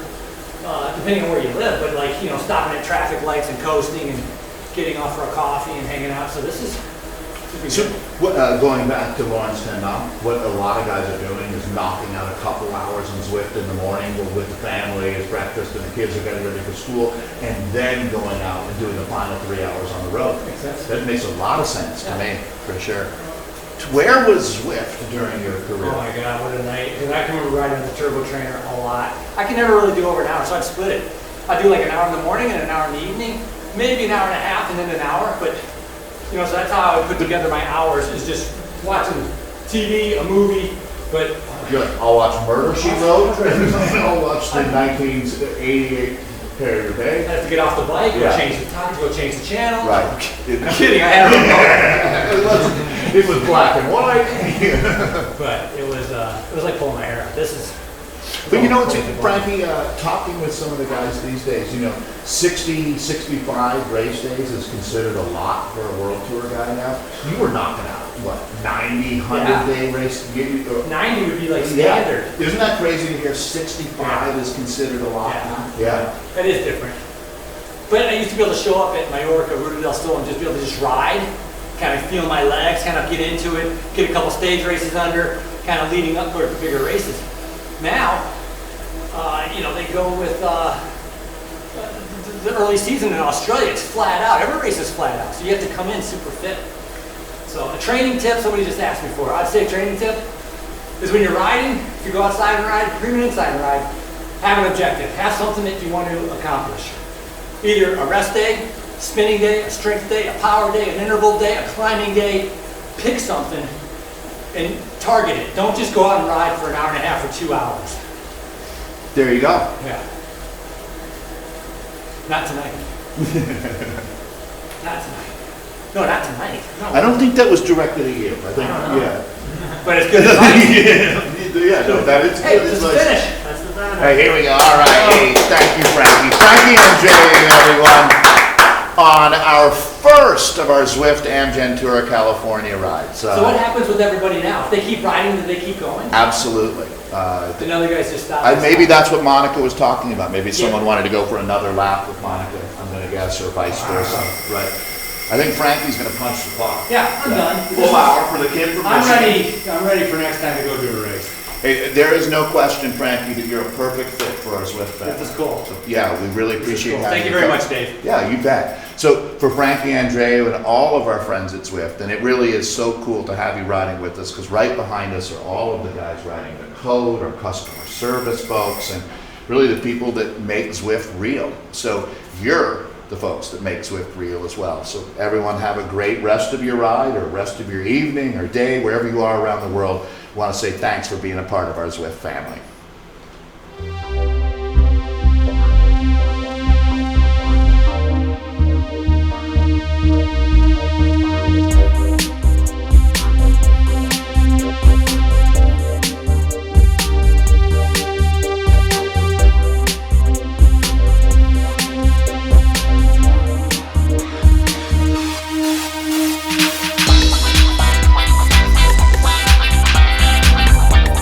[SPEAKER 2] depending on where you live, but stopping at traffic lights and coasting and getting off for a coffee and hanging out. So this is.
[SPEAKER 1] So going back to Milan-San Remo, what a lot of guys are doing is knocking out a couple hours in Zwift in the morning with the family as breakfast and the kids are getting ready for school, and then going out and doing the final 3 hours on the road.
[SPEAKER 2] Makes sense.
[SPEAKER 1] That makes a lot of sense to me, for sure. Where was Zwift during your career?
[SPEAKER 2] Oh my God, what a night. Because I can remember riding on the turbo trainer a lot. I can never really do over an hour, so I'd split it. I'd do like an hour in the morning and an hour in the evening, maybe an hour and a half and then an hour, but so that's how I would put together my hours, is just watching TV, a movie, but...
[SPEAKER 1] You're like, I'll watch Murder, She Wrote, I'll watch the 1988 Perry Bay.
[SPEAKER 2] I have to get off the bike, go change the time, go change the channel.
[SPEAKER 1] Right.
[SPEAKER 2] I'm kidding, I had a remote.
[SPEAKER 1] It was black and white.
[SPEAKER 2] But it was like pulling my hair out. This is...
[SPEAKER 1] But Frankie, talking with some of the guys these days, 60, 65 race days is considered a lot for a World Tour guy now. You were knocking out, 90, 100-day race?
[SPEAKER 2] 90 would be like standard.
[SPEAKER 1] Yeah. Isn't that crazy to hear 65 is considered a lot now? Yeah.
[SPEAKER 2] That is different. But I used to be able to show up at Majorca, Ruta del Sol, and just be able to just ride, kind of feel my legs, kind of get into it, get a couple stage races under, kind of leading up toward the bigger races. Now, they go with the early season in Australia. It's flat out. Every race is flat out, so you have to come in super fit. So a training tip, somebody just asked me for. I'd say a training tip is when you're riding, if you go outside and ride, or even inside and ride, have an objective. Have something that you want to accomplish. Either a rest day, spinning day, a strength day, a power day, an interval day, a climbing day. Pick something and target it. Don't just go out and ride for an hour and a half or 2 hours.
[SPEAKER 1] There you go.
[SPEAKER 2] Yeah. Not tonight. Not tonight. No, not tonight. No.
[SPEAKER 1] I don't think that was directed at you. I think,
[SPEAKER 2] I don't know.
[SPEAKER 1] yeah.
[SPEAKER 2] But it's good advice.
[SPEAKER 1] Yeah, no, that is
[SPEAKER 2] Hey,
[SPEAKER 1] good
[SPEAKER 2] it's a
[SPEAKER 1] advice.
[SPEAKER 2] finish. That's the banner.
[SPEAKER 1] Hey, here we go. All right. Hey, thank you, Frankie. Frankie and Jay, everyone, on our first of our Zwift Amgen Tour California rides.
[SPEAKER 2] So what happens with everybody now? If they keep riding, do they keep going?
[SPEAKER 1] Absolutely.
[SPEAKER 2] The other guys just stop.
[SPEAKER 1] Maybe that's what Monica was talking about. Maybe someone wanted to go for another lap with Monica, I'm going to guess, or vice versa. Right. I think Frankie's going to punch the clock.
[SPEAKER 2] Yeah, I'm done.
[SPEAKER 1] Full hour for the kid from
[SPEAKER 2] I'm
[SPEAKER 1] Michigan.
[SPEAKER 2] ready. I'm ready for next time to go do a race.
[SPEAKER 1] Hey, there is no question, Frankie, that you're a perfect fit for our Zwift family.
[SPEAKER 2] This is cool.
[SPEAKER 1] So, yeah, we really appreciate having
[SPEAKER 2] Thank you very much, Dave.
[SPEAKER 1] Yeah, you bet. So for Frankie, Andreu, and all of our friends at Zwift, and it really is so cool to have you riding with us, because right behind us are all of the guys riding the code, our customer service folks, and really the people that make Zwift real. So you're the folks that make Zwift real as well. So everyone have a great rest of your ride, or rest of your evening or day, wherever you are around the world. I want to say thanks for being a part of our Zwift family.